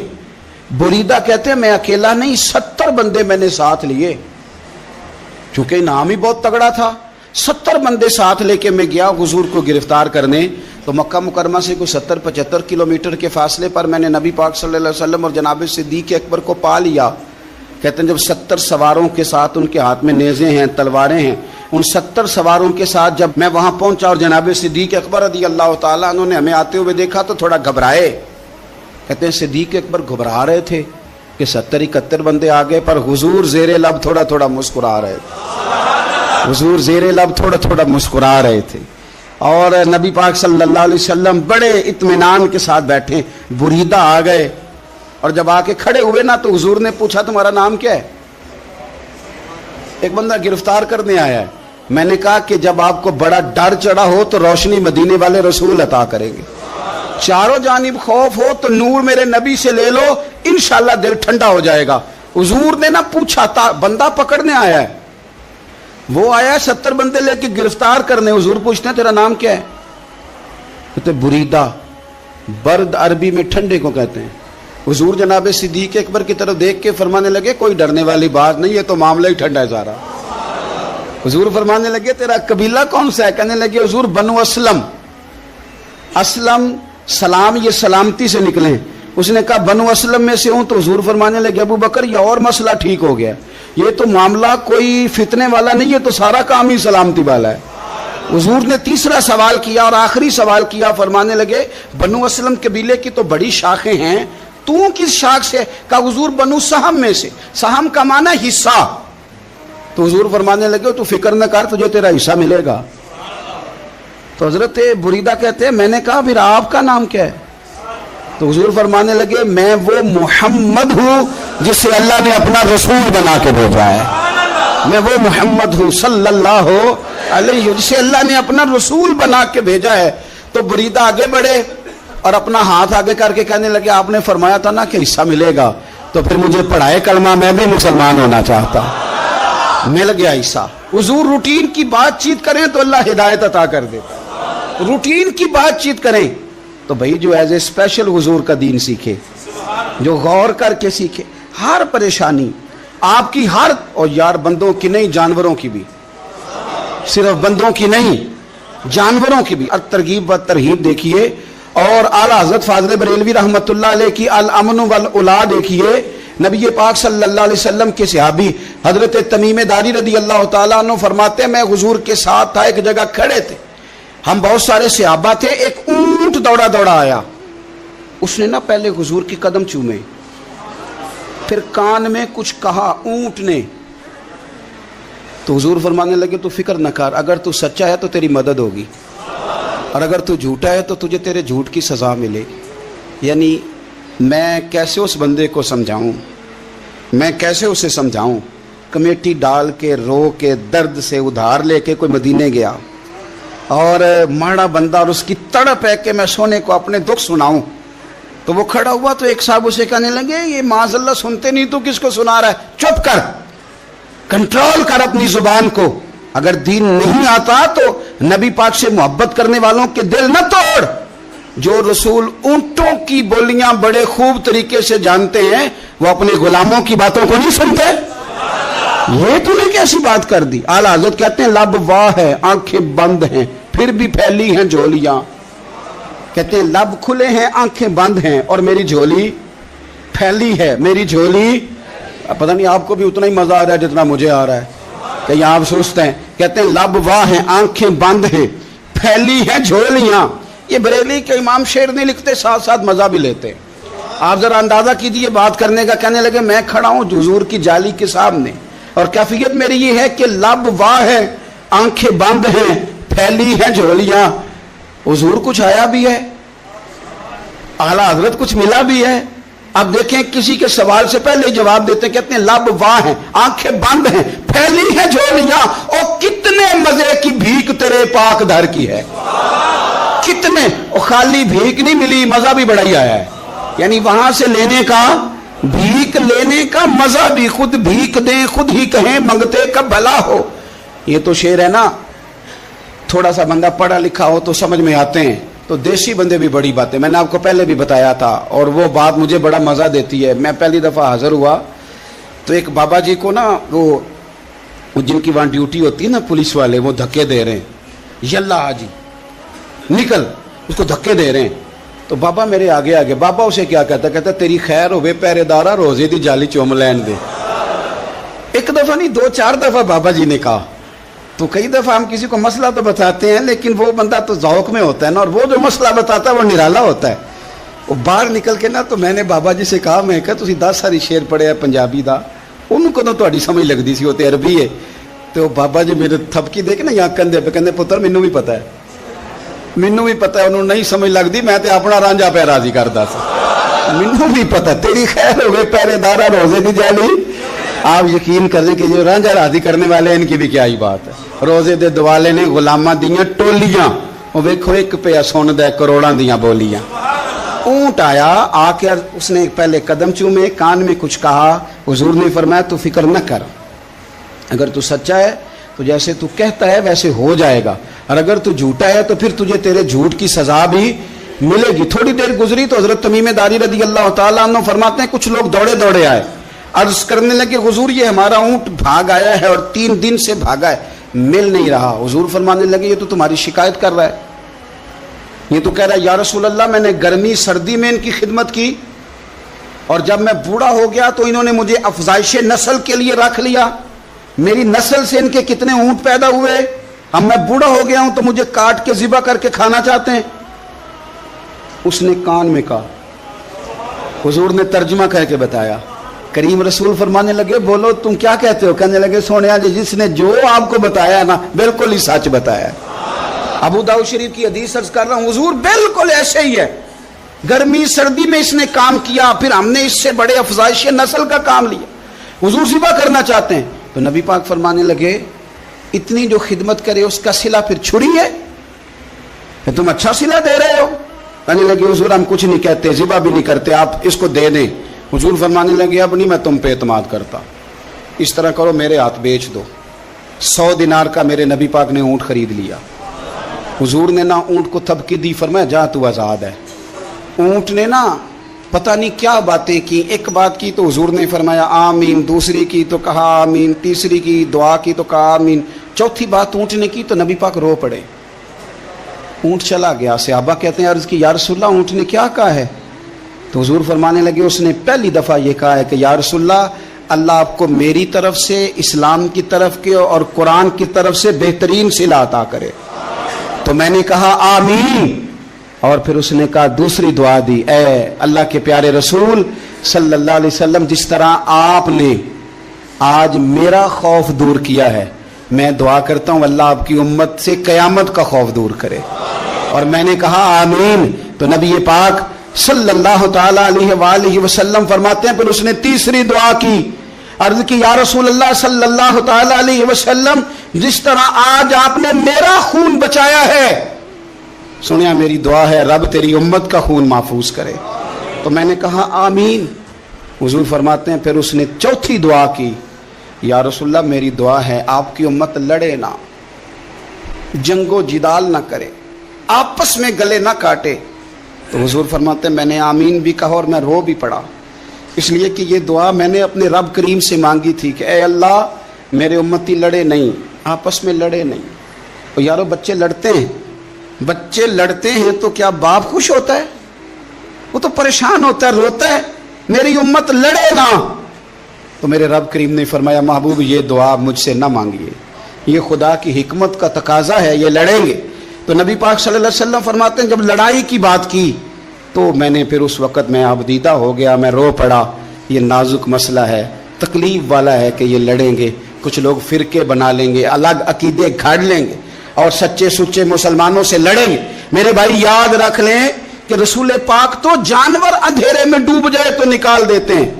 بریدہ کہتے ہیں میں اکیلا نہیں، 70 بندے میں نے ساتھ لیے، چونکہ انعام ہی بہت تگڑا تھا، 70 بندے ساتھ لے کے میں گیا حضور کو گرفتار کرنے۔ تو مکہ مکرمہ سے کوئی 70-75 کلومیٹر کے فاصلے پر میں نے نبی پاک صلی اللہ علیہ وسلم اور جناب صدیق اکبر کو پا لیا۔ کہتے ہیں جب 70 سواروں کے ساتھ، ان کے ہاتھ میں نیزے ہیں، تلواریں ہیں، ان 70 سواروں کے ساتھ جب میں وہاں پہنچا اور جناب صدیق اکبر رضی اللہ تعالیٰ عنہ نے ہمیں آتے ہوئے دیکھا تو تھوڑا گھبرائے۔ کہتے ہیں صدیق اکبر گھبرا رہے تھے کہ 70-71 بندے آ گئے، پر حضور زیر لب تھوڑا تھوڑا مسکرا رہے تھے، حضور زیر لب تھوڑا تھوڑا مسکرا رہے تھے، اور نبی پاک صلی اللہ علیہ وسلم بڑے اطمینان کے ساتھ بیٹھے۔ بریدہ آ گئے اور جب آ کے کھڑے ہوئے نا تو حضور نے پوچھا تمہارا نام کیا ہے؟ ایک بندہ گرفتار کرنے آیا ہے، میں نے کہا کہ جب آپ کو بڑا ڈر چڑھا ہو تو روشنی مدینے والے رسول عطا کریں گے، چاروں جانب خوف ہو تو نور میرے نبی سے لے لو، انشاءاللہ دل ٹھنڈا ہو جائے گا۔ حضور نے نہ پوچھا تھا، بندہ پکڑنے آیا ہے، وہ آیا 70 بندے لے کے گرفتار کرنے، حضور پوچھتے ہیں تیرا نام کیا ہے؟ کہتے بریدہ، برد عربی میں ٹھنڈے کو کہتے ہیں۔ حضور جناب صدیق اکبر کی طرف دیکھ کے فرمانے لگے کوئی ڈرنے والی بات نہیں، یہ تو معاملہ ہی ٹھنڈا ہے سارا۔ حضور فرمانے لگے تیرا قبیلہ کون سا ہے؟ کہنے لگے حضور بنو اسلم۔ اسلم سلام، یہ سلامتی سے نکلیں۔ اس نے کہا بنو اسلم میں سے ہوں، تو حضور فرمانے لگے ابو بکر یہ اور مسئلہ ٹھیک ہو گیا، یہ تو معاملہ کوئی فتنے والا نہیں، یہ تو سارا کام ہی سلامتی والا ہے۔ حضور نے تیسرا سوال کیا اور آخری سوال کیا، فرمانے لگے بنو اسلم قبیلے کی تو بڑی شاخیں ہیں، تو کس شاخ سے؟ کہا حضور بنو سہم میں سے۔ سہم کا معنی حصہ۔ تو حضور فرمانے لگے تو فکر نہ کر، تجھے تیرا حصہ ملے گا۔ تو حضرت بریدہ کہتے ہیں میں نے کہا پھر آپ کا نام کیا ہے؟ تو حضور فرمانے لگے میں وہ محمد ہوں جسے اللہ نے اپنا رسول بنا کے بھیجا ہے، میں وہ محمد ہوں صلی اللہ علیہ وسلم جسے اللہ نے اپنا رسول بنا کے بھیجا ہے۔ تو بریدہ آگے بڑھے اور اپنا ہاتھ آگے کر کے کہنے لگے آپ نے فرمایا تھا نا کہ حصہ ملے گا، تو پھر مجھے پڑھائے کلمہ، میں بھی مسلمان ہونا چاہتا۔ مل گیا حصہ۔ حضور روٹین کی بات چیت کریں تو اللہ ہدایت عطا کر دیتا، روٹین کی بات چیت کریں تو بھائی جو ایز اے اسپیشل حضور کا دین سیکھے، جو غور کر کے سیکھے، ہر پریشانی آپ کی، ہر، اور یار بندوں کی نہیں جانوروں کی بھی، صرف بندوں کی نہیں جانوروں کی بھی۔ ترغیب و ترہیب دیکھیے، اور اعلیٰ حضرت فاضل بریلوی رحمۃ اللہ علیہ کی الامن والاولا دیکھیے۔ نبی پاک صلی اللہ علیہ وسلم کے صحابی حضرت تمیم داری رضی اللہ تعالیٰ عنہ فرماتے ہیں میں حضور کے ساتھ تھا، ایک جگہ کھڑے تھے، ہم بہت سارے صحابہ تھے، ایک اونٹ دوڑا دوڑا آیا، اس نے نا پہلے حضور کی قدم چومے، پھر کان میں کچھ کہا اونٹ نے، تو حضور فرمانے لگے تو فکر نہ کر، اگر تو سچا ہے تو تیری مدد ہوگی، اور اگر تو جھوٹا ہے تو تجھے تیرے جھوٹ کی سزا ملے گی۔ یعنی میں کیسے اس بندے کو سمجھاؤں، میں کیسے اسے سمجھاؤں؟ کمیٹی ڈال کے رو کے درد سے ادھار لے کے کوئی مدینے گیا، اور ماڑا بندہ، اور اس کی تڑپ ہے کہ میں سونے کو اپنے دکھ سناؤں، تو وہ کھڑا ہوا تو ایک صاحب اسے کہنے لگے یہ معاذ اللہ سنتے نہیں، تو کس کو سنا رہا ہے؟ چپ کر، کنٹرول کر اپنی زبان کو، اگر دین نہیں آتا تو نبی پاک سے محبت کرنے والوں کے دل نہ توڑ۔ جو رسول اونٹوں کی بولیاں بڑے خوب طریقے سے جانتے ہیں وہ اپنے غلاموں کی باتوں کو نہیں سنتے۔ یہ تو نے کیسی بات کر دی؟ اعلیٰ حضرت کہتے ہیں لب واہ ہے، آنکھیں بند ہیں، پھر بھی پھیلی ہیں جھولیاں۔ کہتے ہیں لب کھلے ہیں، آنکھیں بند ہیں، اور میری جھولی پھیلی ہے، میری جھولی، پتہ نہیں آپ کو بھی اتنا ہی مزہ آ رہا ہے جتنا مجھے آ رہا ہے، کہیں آپ سوچتے ہیں۔ کہتے ہیں لب واہ ہیں، آنکھیں بند ہیں، پھیلی ہیں جھولیاں۔ یہ بریلی کے امام شعر نہیں لکھتے، ساتھ ساتھ مزہ بھی لیتے۔ آپ ذرا اندازہ کیجیے بات کرنے کا۔ کہنے لگے میں کھڑا ہوں حضور کی جالی کے سامنے، اور کیفیت میری یہ ہے کہ لب واہ ہے، آنکھیں بند ہیں، پھیلی ہیں جھولیاں۔ حضور کچھ آیا بھی ہے، اعلیٰ حضرت کچھ ملا بھی ہے۔ اب دیکھیں کسی کے سوال سے پہلے ہی جواب دیتے ہیں، کہتے ہیں لب واہ ہیں، آنکھیں بند ہیں، پھیلی ہیں جھولیاں، اور کتنے مزے کی بھیک تیرے پاک در کی ہے، کتنے، اور خالی بھیک نہیں ملی، مزہ بھی بڑا ہی آیا ہے۔ یعنی وہاں سے لینے کا، بھیک لینے کا مزہ بھی، خود بھیک دیں خود ہی کہیں منگتے کب بھلا ہو۔ یہ تو شعر ہے نا، تھوڑا سا بندہ پڑھا لکھا ہو تو سمجھ میں آتے ہیں، تو دیسی بندے بھی بڑی باتیں، میں نے آپ کو پہلے بھی بتایا تھا، اور وہ بات مجھے بڑا مزہ دیتی ہے۔ میں پہلی دفعہ حاضر ہوا تو ایک بابا جی کو نا، وہ جن کی وہاں ڈیوٹی ہوتی ہے نا پولیس والے، وہ دھکے دے رہے ہیں، یلا حاجی نکل، اس کو دھکے دے رہے ہیں۔ تو بابا میرے آگے آگے، بابا اسے کیا کہتا، کہتا تیری خیر ہوئے پہرے دارا، روزے دی جالی چوم لین دے۔ ایک دفعہ نہیں، 2-4 دفعہ بابا جی نے کہا۔ تو کئی دفعہ ہم کسی کو مسئلہ تو بتاتے ہیں، لیکن وہ بندہ تو ذوق میں ہوتا ہے نا، اور وہ جو مسئلہ بتاتا ہے وہ نرالا ہوتا ہے۔ وہ باہر نکل کے نا، تو میں نے بابا جی سے کہا، میں کہا تسی 10 ساری شعر پڑھے ہیں پنجابی دا، انہوں کو تو تہاڈی سمجھ لگدی سی، وہ تے عربی ہے۔ تو بابا جی میرے تھپکی دے کے نا یہاں کندھے پہ، کہندے پتر مینوں بھی پتہ ہے، مینوں بھی پتہ ہے، انہوں نہیں سمجھ لگدی، میں تے اپنا رانجھا پہ راضی کردا سی، مینوں بھی پتہ، تیری خیر ہوئے پہرے دارا، روزے دی جالی آپ یقین کر لیں کہ جو رانجھا راضی کرنے والے ہیں ان کی بھی کیا ہی بات ہے. روزے دے دوالے نے غلاماں دیاں ٹولیاں, وہ ویکھو ایک پیا سن دے کروڑاں دیاں بولیاں. اونٹ آیا, آ کے اس نے پہلے قدم چومے, کان میں کچھ کہا. حضور نے فرمایا تو فکر نہ کر, اگر تو سچا ہے تو جیسے تو کہتا ہے ویسے ہو جائے گا, اور اگر تو جھوٹا ہے تو پھر تجھے تیرے جھوٹ کی سزا بھی ملے گی. تھوڑی دیر گزری تو حضرت تمیم داری رضی اللہ تعالیٰ عنہ فرماتے ہیں کچھ لوگ دوڑے دوڑے آئے, عرض کرنے لگے حضور یہ ہمارا اونٹ بھاگ آیا ہے اور 3 دن سے بھاگا ہے, مل نہیں رہا. حضور فرمانے لگے یہ تو تمہاری شکایت کر رہا ہے, یہ تو کہہ رہا ہے یا رسول اللہ میں نے گرمی سردی میں ان کی خدمت کی, اور جب میں بوڑھا ہو گیا تو انہوں نے مجھے افزائش نسل کے لیے رکھ لیا. میری نسل سے ان کے کتنے اونٹ پیدا ہوئے, اب میں بوڑھا ہو گیا ہوں تو مجھے کاٹ کے ذبح کر کے کھانا چاہتے ہیں. اس نے کان میں کہا, حضور نے ترجمہ کہہ کے بتایا. کریم رسول فرمانے لگے بولو تم کیا کہتے ہو؟ کہنے لگے سونیا جی جس نے جو آپ کو بتایا نا بالکل ہی سچ بتایا. ابو داؤد شریف کی حدیث عرض کر رہا ہوں, حضور بالکل ایسے ہی ہے, گرمی سردی میں اس نے کام کیا, پھر ہم نے اس سے بڑے افزائش نسل کا کام لیا, حضور ذبح کرنا چاہتے ہیں. تو نبی پاک فرمانے لگے اتنی جو خدمت کرے اس کا صلہ پھر چھری ہے, تم اچھا صلہ دے رہے ہو. کہنے لگے حضور ہم کچھ نہیں کہتے, ذبح بھی نہیں کرتے, آپ اس کو دے دیں. حضور فرمانے لگے اب نہیں میں تم پہ اعتماد کرتا, اس طرح کرو میرے ہاتھ بیچ دو. 100 دینار کا میرے نبی پاک نے اونٹ خرید لیا. حضور نے نہ اونٹ کو تھپکی دی, فرمایا جا تو آزاد ہے. اونٹ نے نا پتہ نہیں کیا باتیں کی, ایک بات کی تو حضور نے فرمایا آمین, دوسری کی تو کہا آمین, تیسری کی دعا کی تو کہا آمین, چوتھی بات اونٹ نے کی تو نبی پاک رو پڑے. اونٹ چلا گیا. صحابہ کہتے ہیں عرض کی یا رسول اللہ اونٹ نے کیا کہا ہے؟ تو حضور فرمانے لگے اس نے پہلی دفعہ یہ کہا ہے کہ یا رسول اللہ اللہ آپ کو میری طرف سے, اسلام کی طرف کے اور قرآن کی طرف سے بہترین صلہ عطا کرے. تو میں نے کہا آمین, اور پھر اس نے کہا دوسری دعا دی, اے اللہ کے پیارے رسول صلی اللہ علیہ وسلم جس طرح آپ نے آج میرا خوف دور کیا ہے, میں دعا کرتا ہوں اللہ آپ کی امت سے قیامت کا خوف دور کرے. اور میں نے کہا آمین. تو نبی پاک صلی اللہ تعالی علیہ وآلہ وسلم فرماتے ہیں پھر اس نے تیسری دعا کی, عرض کی یا رسول اللہ صلی اللہ تعالی علیہ وسلم جس طرح آج آپ نے میرا خون بچایا ہے, سنیا میری دعا ہے رب تیری امت کا خون محفوظ کرے. تو میں نے کہا آمین. حضور فرماتے ہیں پھر اس نے چوتھی دعا کی, یا رسول اللہ میری دعا ہے آپ کی امت لڑے نہ, جنگ و جدال نہ کرے, آپس میں گلے نہ کاٹے. تو حضور فرماتے ہیں میں نے آمین بھی کہا اور میں رو بھی پڑا, اس لیے کہ یہ دعا میں نے اپنے رب کریم سے مانگی تھی کہ اے اللہ میرے امتی لڑے نہیں, آپس میں لڑے نہیں. تو یارو بچے لڑتے ہیں, بچے لڑتے ہیں تو کیا باپ خوش ہوتا ہے؟ وہ تو پریشان ہوتا ہے, روتا ہے, میری امت لڑے نہ. تو میرے رب کریم نے فرمایا محبوب یہ دعا مجھ سے نہ مانگیے, یہ خدا کی حکمت کا تقاضا ہے, یہ لڑیں گے. تو نبی پاک صلی اللہ علیہ وسلم فرماتے ہیں جب لڑائی کی بات کی تو میں نے پھر اس وقت میں عبدیدہ ہو گیا, میں رو پڑا. یہ نازک مسئلہ ہے, تکلیف والا ہے کہ یہ لڑیں گے, کچھ لوگ فرقے بنا لیں گے, الگ عقیدے گھاڑ لیں گے اور سچے سچے مسلمانوں سے لڑیں گے. میرے بھائی یاد رکھ لیں کہ رسول پاک تو جانور اندھیرے میں ڈوب جائے تو نکال دیتے ہیں,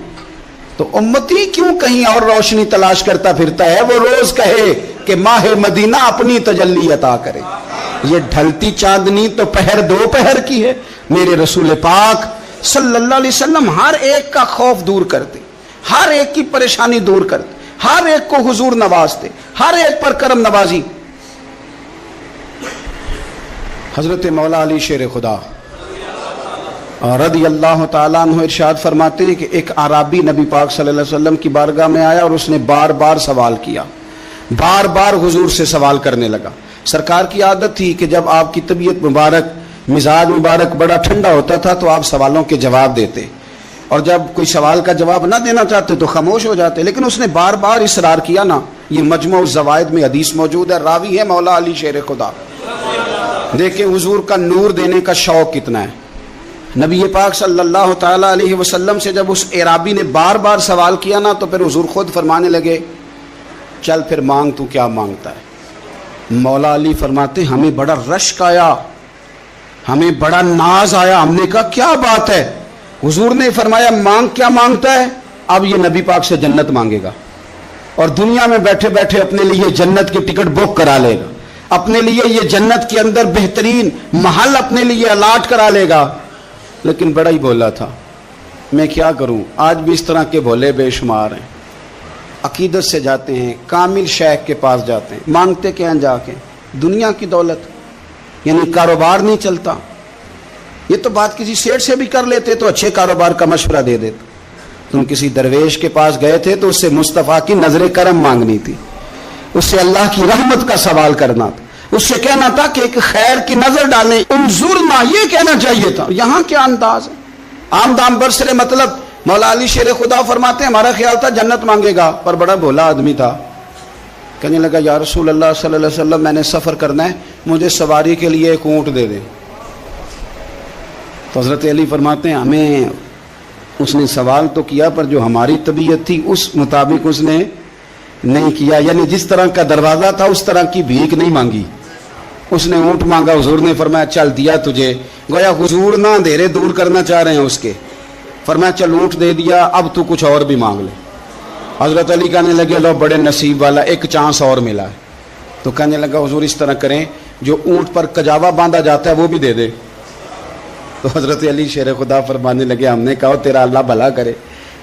تو امتی کیوں کہیں اور روشنی تلاش کرتا پھرتا ہے؟ وہ روز کہے کہ ماہ مدینہ اپنی تجلی عطا کرے. یہ ڈھلتی چاندنی تو پہر دو پہر کی ہے. میرے رسول پاک صلی اللہ علیہ وسلم ہر ایک کا خوف دور کرتے, ہر ایک کی پریشانی دور کرتے, ہر ایک کو حضور نوازتے, ہر ایک پر کرم نوازی. حضرت مولا علی شیر خدا رضی اللہ تعالیٰ عنہ ارشاد فرماتے ہیں کہ ایک اعرابی نبی پاک صلی اللہ علیہ وسلم کی بارگاہ میں آیا اور اس نے بار بار سوال کیا, بار بار حضور سے سوال کرنے لگا. سرکار کی عادت تھی کہ جب آپ کی طبیعت مبارک, مزاج مبارک بڑا ٹھنڈا ہوتا تھا تو آپ سوالوں کے جواب دیتے, اور جب کوئی سوال کا جواب نہ دینا چاہتے تو خاموش ہو جاتے. لیکن اس نے بار بار اصرار کیا نا. یہ مجموع الزوائد میں حدیث موجود ہے, راوی ہے مولا علی شیر خدا. دیکھیں حضور کا نور دینے کا شوق کتنا ہے. نبی پاک صلی اللہ تعالی علیہ وسلم سے جب اس اعرابی نے بار بار سوال کیا نا تو پھر حضور خود فرمانے لگے چل پھر مانگ تو کیا مانگتا ہے. مولا علی فرماتے ہمیں بڑا رشک آیا, ہمیں بڑا ناز آیا. ہم نے کہا کیا بات ہے؟ حضور نے فرمایا مانگ, کیا مانگتا ہے؟ اب یہ نبی پاک سے جنت مانگے گا. اور دنیا میں بیٹھے بیٹھے اپنے لیے جنت کی ٹکٹ بک کرا لے گا, اپنے لیے یہ جنت کے اندر بہترین محل اپنے لیے الاٹ کرا لے گا. لیکن بڑا ہی بولا تھا. میں کیا کروں, آج بھی اس طرح کے بھولے بے شمار ہیں. عقیدت سے جاتے ہیں, کامل شیخ کے پاس جاتے ہیں, مانگتے کیا جا کے دنیا کی دولت, یعنی کاروبار نہیں چلتا. یہ تو بات کسی سیٹ سے بھی کر لیتے تو اچھے کاروبار کا مشورہ دے دیتے. تم کسی درویش کے پاس گئے تھے تو اس سے مصطفیٰ کی نظر کرم مانگنی تھی, اس سے اللہ کی رحمت کا سوال کرنا تھا, اس سے کہنا تھا کہ ایک خیر کی نظر ڈالیں, انظرنا, یہ کہنا چاہیے تھا. یہاں کیا انداز ہے, عام دام برسرے مطلب. مولا علی شیر خدا فرماتے ہیں ہمارا خیال تھا جنت مانگے گا, پر بڑا بھولا آدمی تھا. کہنے لگا یا رسول اللہ صلی اللہ علیہ وسلم میں نے سفر کرنا ہے, مجھے سواری کے لیے ایک اونٹ دے دیں. تو حضرت علی فرماتے ہیں ہمیں اس نے سوال تو کیا پر جو ہماری طبیعت تھی اس مطابق اس نے نہیں کیا, یعنی جس طرح کا دروازہ تھا اس طرح کی بھیک نہیں مانگی. اس نے اونٹ مانگا, حضور نے فرمایا چل دیا تجھے. گویا حضور نہ اندھیرے دور کرنا چاہ رہے ہیں اس کے. فرمایا چل اونٹ دے دیا, اب تو کچھ اور بھی مانگ لے. حضرت علی کہنے لگے لو بڑے نصیب والا, ایک چانس اور ملا ہے. تو کہنے لگا حضور اس طرح کریں جو اونٹ پر کجاوا باندھا جاتا ہے وہ بھی دے دے. تو حضرت علی شیر خدا فرمانے لگے ہم نے کہا تیرا اللہ بھلا کرے,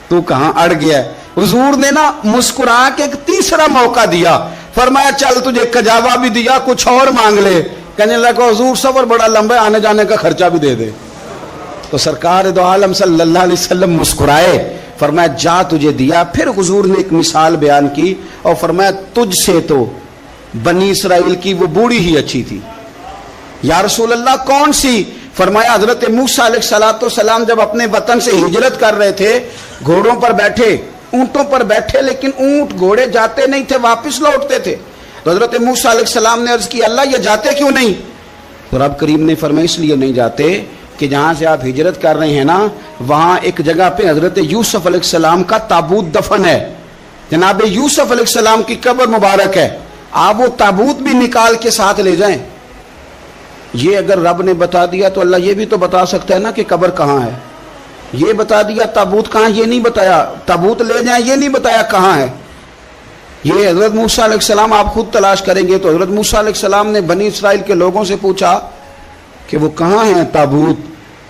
تو کہاں اڑ گیا ہے. حضور نے نا مسکرا کے ایک تیسرا موقع دیا, فرمایا چل تجھے کجاوا بھی دیا, کچھ اور مانگ لے. کہنے لگا حضور سفر بڑا لمبا ہے, آنے جانے کا خرچہ بھی دے دے. تو سرکار دو عالم صلی اللہ علیہ وسلم مسکرائے, فرمایا جا تجھے دیا. پھر حضور نے ایک مثال بیان کی اور فرمایا تجھ سے تو بنی اسرائیل کی وہ بوڑھی ہی اچھی تھی. یا رسول اللہ کون سی؟ فرمایا حضرت موسیٰ علیہ السلام جب اپنے وطن سے ہجرت کر رہے تھے, گھوڑوں پر بیٹھے, اونٹوں پر بیٹھے, لیکن اونٹ گھوڑے جاتے نہیں تھے, واپس لوٹتے تھے. تو حضرت موسیٰ علیہ السلام نے عرض کی اللہ یہ جاتے کیوں نہیں؟ تو رب کریم نے فرمایا اس لیے نہیں جاتے کہ جہاں سے آپ ہجرت کر رہے ہیں نا وہاں ایک جگہ پہ حضرت یوسف علیہ السلام کا تابوت دفن ہے. جناب یوسف علیہ السلام کی قبر مبارک ہے, آپ وہ تابوت بھی نکال کے ساتھ لے جائیں. یہ اگر رب نے بتا دیا تو اللہ یہ بھی تو بتا سکتا ہے نا کہ قبر کہاں ہے. یہ بتا دیا تابوت کہاں, یہ نہیں بتایا. تابوت لے جائیں یہ نہیں بتایا کہاں ہے. یہ حضرت موسیٰ علیہ السلام آپ خود تلاش کریں گے تو حضرت موسیٰ علیہ السلام نے بنی اسرائیل کے لوگوں سے پوچھا کہ وہ کہاں ہیں تابوت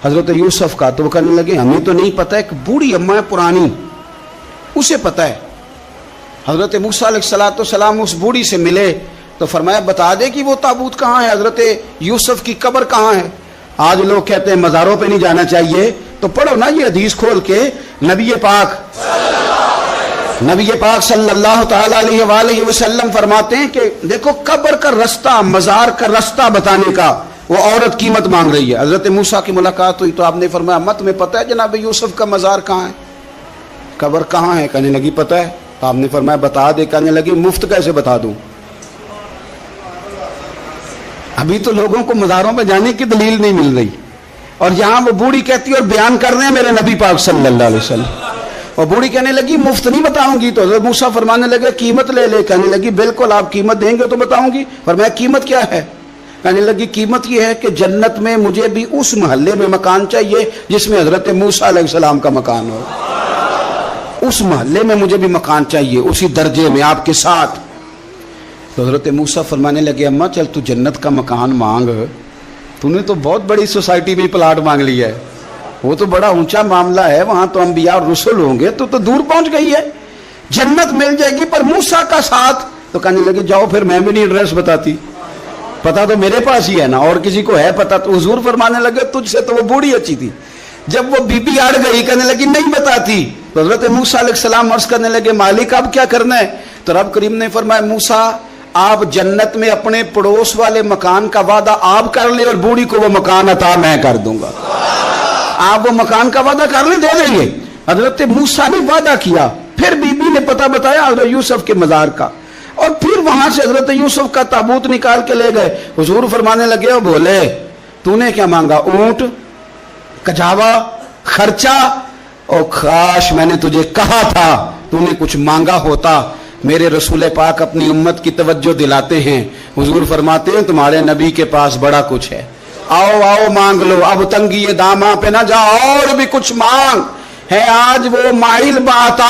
حضرت یوسف کا. تو وہ کہنے لگے ہمیں تو نہیں پتہ, ایک بوڑھی اماں ہے پرانی اسے پتہ ہے. حضرت موسیٰ علیہ السلام اس بوڑھی سے ملے تو فرمایا بتا دے کہ وہ تابوت کہاں ہے, حضرت یوسف کی قبر کہاں ہے. آج لوگ کہتے ہیں مزاروں پہ نہیں جانا چاہیے, تو پڑھو نا یہ حدیث کھول کے. نبی پاک صلی اللہ تعالی علیہ وآلہ وسلم فرماتے ہیں کہ دیکھو قبر کا رستہ, مزار کا رستہ بتانے کا وہ عورت قیمت مانگ رہی ہے. حضرت موسیٰ کی ملاقات ہوئی تو آپ نے فرمایا مت میں پتہ ہے جناب یوسف کا مزار کہاں ہے, قبر کہاں ہے؟ کہنے لگی پتہ ہے. تو آپ نے فرمایا بتا دے. کہنے لگی مفت کیسے بتا دوں, ابھی تو لوگوں کو مزاروں پہ جانے کی دلیل نہیں مل رہی, اور یہاں وہ بوڑھی کہتی اور بیان کر رہے ہیں میرے نبی پاک صلی اللہ علیہ وسلم. اور بوڑھی کہنے لگی مفت نہیں بتاؤں گی. تو حضرت موسیٰ فرمانے لگے قیمت لے لے. کہنے لگی بالکل آپ قیمت دیں گے تو بتاؤں گی. فرمایا قیمت کیا ہے؟ کہنے لگی قیمت یہ ہے کہ جنت میں مجھے بھی اس محلے میں مکان چاہیے جس میں حضرت موسیٰ علیہ السلام کا مکان ہو. اس محلے میں مجھے بھی مکان چاہیے, اسی درجے میں آپ کے ساتھ. تو حضرت موسیٰ فرمانے لگے اماں چل تو جنت کا مکان مانگ, تو نے تو بہت بڑی سوسائٹی میں پلاٹ مانگ لیا ہے, وہ تو بڑا اونچا معاملہ ہے, وہاں تو انبیاء اور رسول ہوں گے, تو دور پہنچ گئی ہے, جنت مل جائے گی پر موسیٰ کا ساتھ. تو کہنے لگے جاؤ پھر میں بھی نہیں ایڈریس بتاتی, پتا تو میرے پاس ہی ہے نا, اور کسی کو ہے پتا. تو حضور فرمانے لگے تجھ سے تو وہ بوڑھی اچھی تھی. جب وہ بی بی اڑ گئی کہنے لگی نہیں بتاتی. تو حضرت موسیٰ علیہ السلام عرض کرنے لگے مالک اب کیا کرنا ہے؟ تو رب کریم نے فرمایا موسیٰ آپ جنت میں اپنے پڑوس والے مکان کا وعدہ آپ کر لیں اور بوڑھی کو وہ مکان عطا میں کر دوں گا. آپ وہ مکان کا وعدہ کر لیں, دے دیں گے. حضرت موسیٰ نے وعدہ کیا, پھر بی بی نے پتہ بتایا حضرت یوسف کے مزار کا, اور پھر وہاں سے حضرت یوسف کا تابوت نکال کے لے گئے. حضور فرمانے لگے او بولے تو نے کیا مانگا؟ اونٹ, کجاوا, خرچہ. اور کاش میں نے تجھے کہا تھا تو نے کچھ مانگا ہوتا. میرے رسول پاک اپنی امت کی توجہ دلاتے ہیں. حضور فرماتے ہیں تمہارے نبی کے پاس بڑا کچھ ہے, آؤ آؤ مانگ لو, اب تنگی داماں پہ نہ جا, اور بھی کچھ مانگ ہے. آج وہ مائل باتا